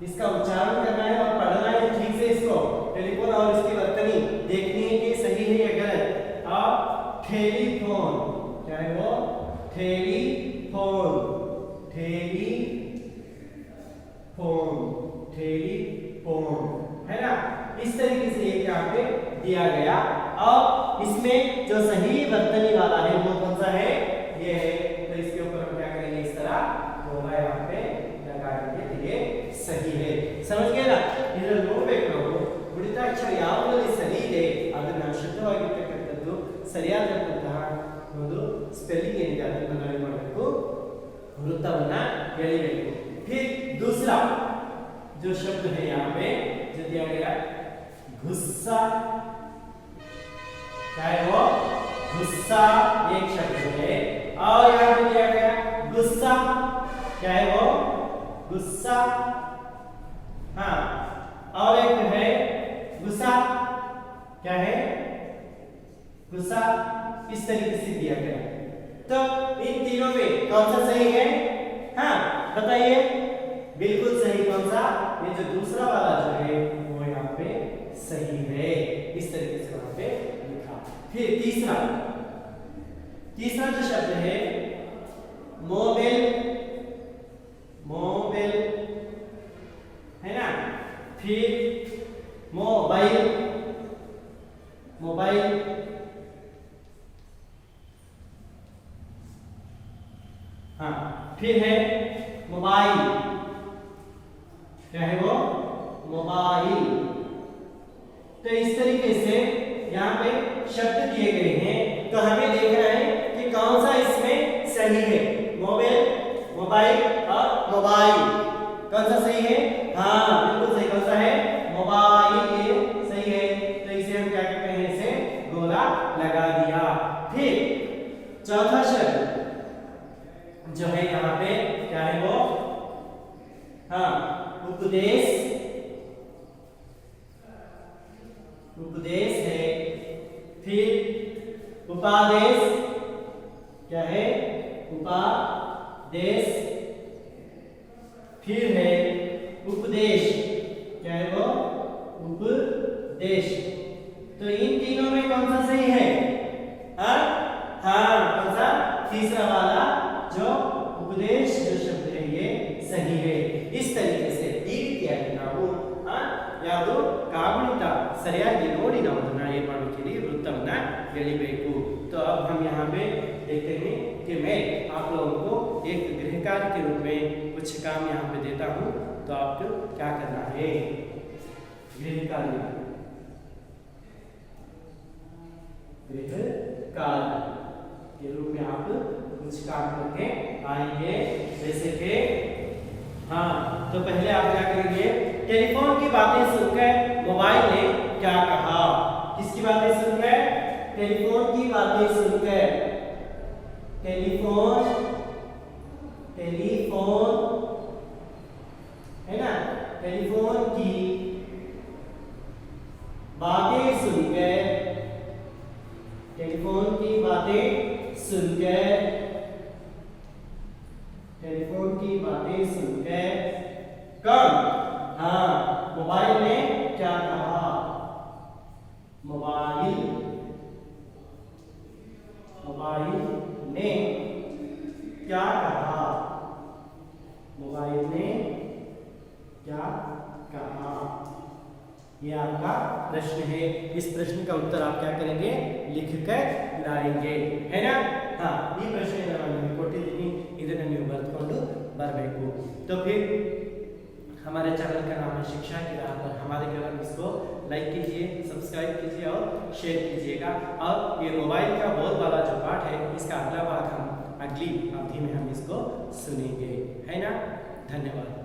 इसका उच्चारण करना है और पढ़ना है ठीक से इसको। टेलीफोन और इसकी वर्तनी देखनी है कि सही है या गलत। अब टेलीफोन, क्या है वो? टेलीफोन, टेलीफोन है ना? इस तरीके से ये यहाँ पे दिया गया। और इसमें जो सही वर्तनी वाला है वो कौन सा है? ये है। तो इसके ऊपर हम क्या करेंगे? इस तरह गोला यहाँ पे लगाएंगे तो ये सही है। समझ गए ना? ಇದರ ನೋಡಬೇಕು ನಾವು ಉಳಿತಾಕ್ಷರ ಯಾವುದರಲ್ಲಿ ಸರಿ ಇದೆ ಅದನ್ನ ಶುದ್ಧವಾಗಿ ಇರತಕ್ಕಂಥದ್ದು ಸರಿಯಾದಂತಹ ಒಂದು ಸ್ಪೆಲ್ಲಿಂಗ್ ಏನಿದೆ ಅದನ್ನ ನಾವು ಏನು ಮಾಡಬೇಕು? ವೃತ್ತವನ್ನ ಎಳೆಯಬೇಕು। फिर दूसरा जो शब्द है यहाँ पे जो दिया गया गुस्सा, क्या है वो? गुस्सा एक शब्द है। और यहाँ पे दिया गया गुस्सा, क्या है वो? गुस्सा। हाँ, और एक है गुस्सा, क्या है? गुस्सा। इस तरीके से दिया गया। तो इन तीनों में कौन सा सही है? हाँ, बताइए। बिल्कुल सही। कौन सा? ये जो दूसरा वाला जो है वो यहाँ पे सही है। इस तरीके से वहां पे लिखा। फिर तीसरा जो शब्द है मोबाइल, मोबाइल है ना? फिर मोबाइल, मोबाइल, हाँ, फिर है मोबाइल, क्या है वो? मोबाइल। तो इस तरीके से यहाँ पे शब्द दिए गए हैं, तो हमें देखना है कि कौन सा इसमें सही है। मोबाइल, मोबाइल और मोबाइल कौन सा सही है? हाँ, बिल्कुल सही। कौन सा है? मोबाइल, ये सही है। तो इसे हम क्या कहते हैं? इसे गोला लगा दिया। फिर चौथा शब्द जो है यहाँ पे क्या है वो? हाँ, उपदेश, उपदेश है। फिर उपादेश, क्या है? उपादेश। फिर है उपदेश, क्या है वो? उपदेश। तो इन तीनों में कौन सा सही है? हाँ, कौन सा? तीसरा वाला जो उपदेश जो शब्द है ये सही है। इस तरीके से ಈ ರೀತಿಯಾಗಿ ನಾವು ಯಾವುದು ಕಾಗುಣಿತ ಸರಿಯಾಗಿ ನೋಡಿ ನಾವು ಅದನ್ನ ಏನು ಮಾಡಬೇಕಿದೆ? ವೃತ್ತವನ್ನ ಎಳಿಬೇಕು। तो अब हम यहाँ पे देखते हैं कि मैं आप लोगों को एक गृह कार्य के रूप में कुछ काम यहाँ पे देता हूँ। तो आपको क्या करना है? गृह कार्य, गृह कार्य के रूप में आप कुछ काम करके आएंगे। जैसे कि हाँ, तो पहले आप क्या करेंगे? टेलीफोन की बातें सुनकर मोबाइल ने क्या कहा? किसकी बातें सुनकर? टेलीफोन की बातें सुनकर, टेलीफोन है ना, टेलीफोन की बातें सुनकर, टेलीफोन की बातें सुनकर, टेलीफोन की बातें सुनकर कब, हाँ, मोबाइल ने क्या कहा, मोबाइल ने क्या कहा, मोबाइल ने क्या कहा। ये आपका प्रश्न है। इस प्रश्न का उत्तर आप क्या करेंगे, लिखकर लाएंगे, है ना। हाँ, ये प्रश्न नಮಗೆ ಕೊಟ್ಟಿದ್ದೀನಿ, ಇದನ್ನು ನೀವು ಬರೆದುಕೊಂಡು ಬರಬೇಕು। तो फिर हमारे चैनल का नाम है शिक्षा की राह पर। हमारे चैनल इसको लाइक कीजिए, सब्सक्राइब कीजिए और शेयर कीजिएगा। और ये मोबाइल का बहुत बड़ा जो पाठ है, इसका अगला भाग हम अगली अवधि में हम इसको सुनेंगे, है ना। धन्यवाद।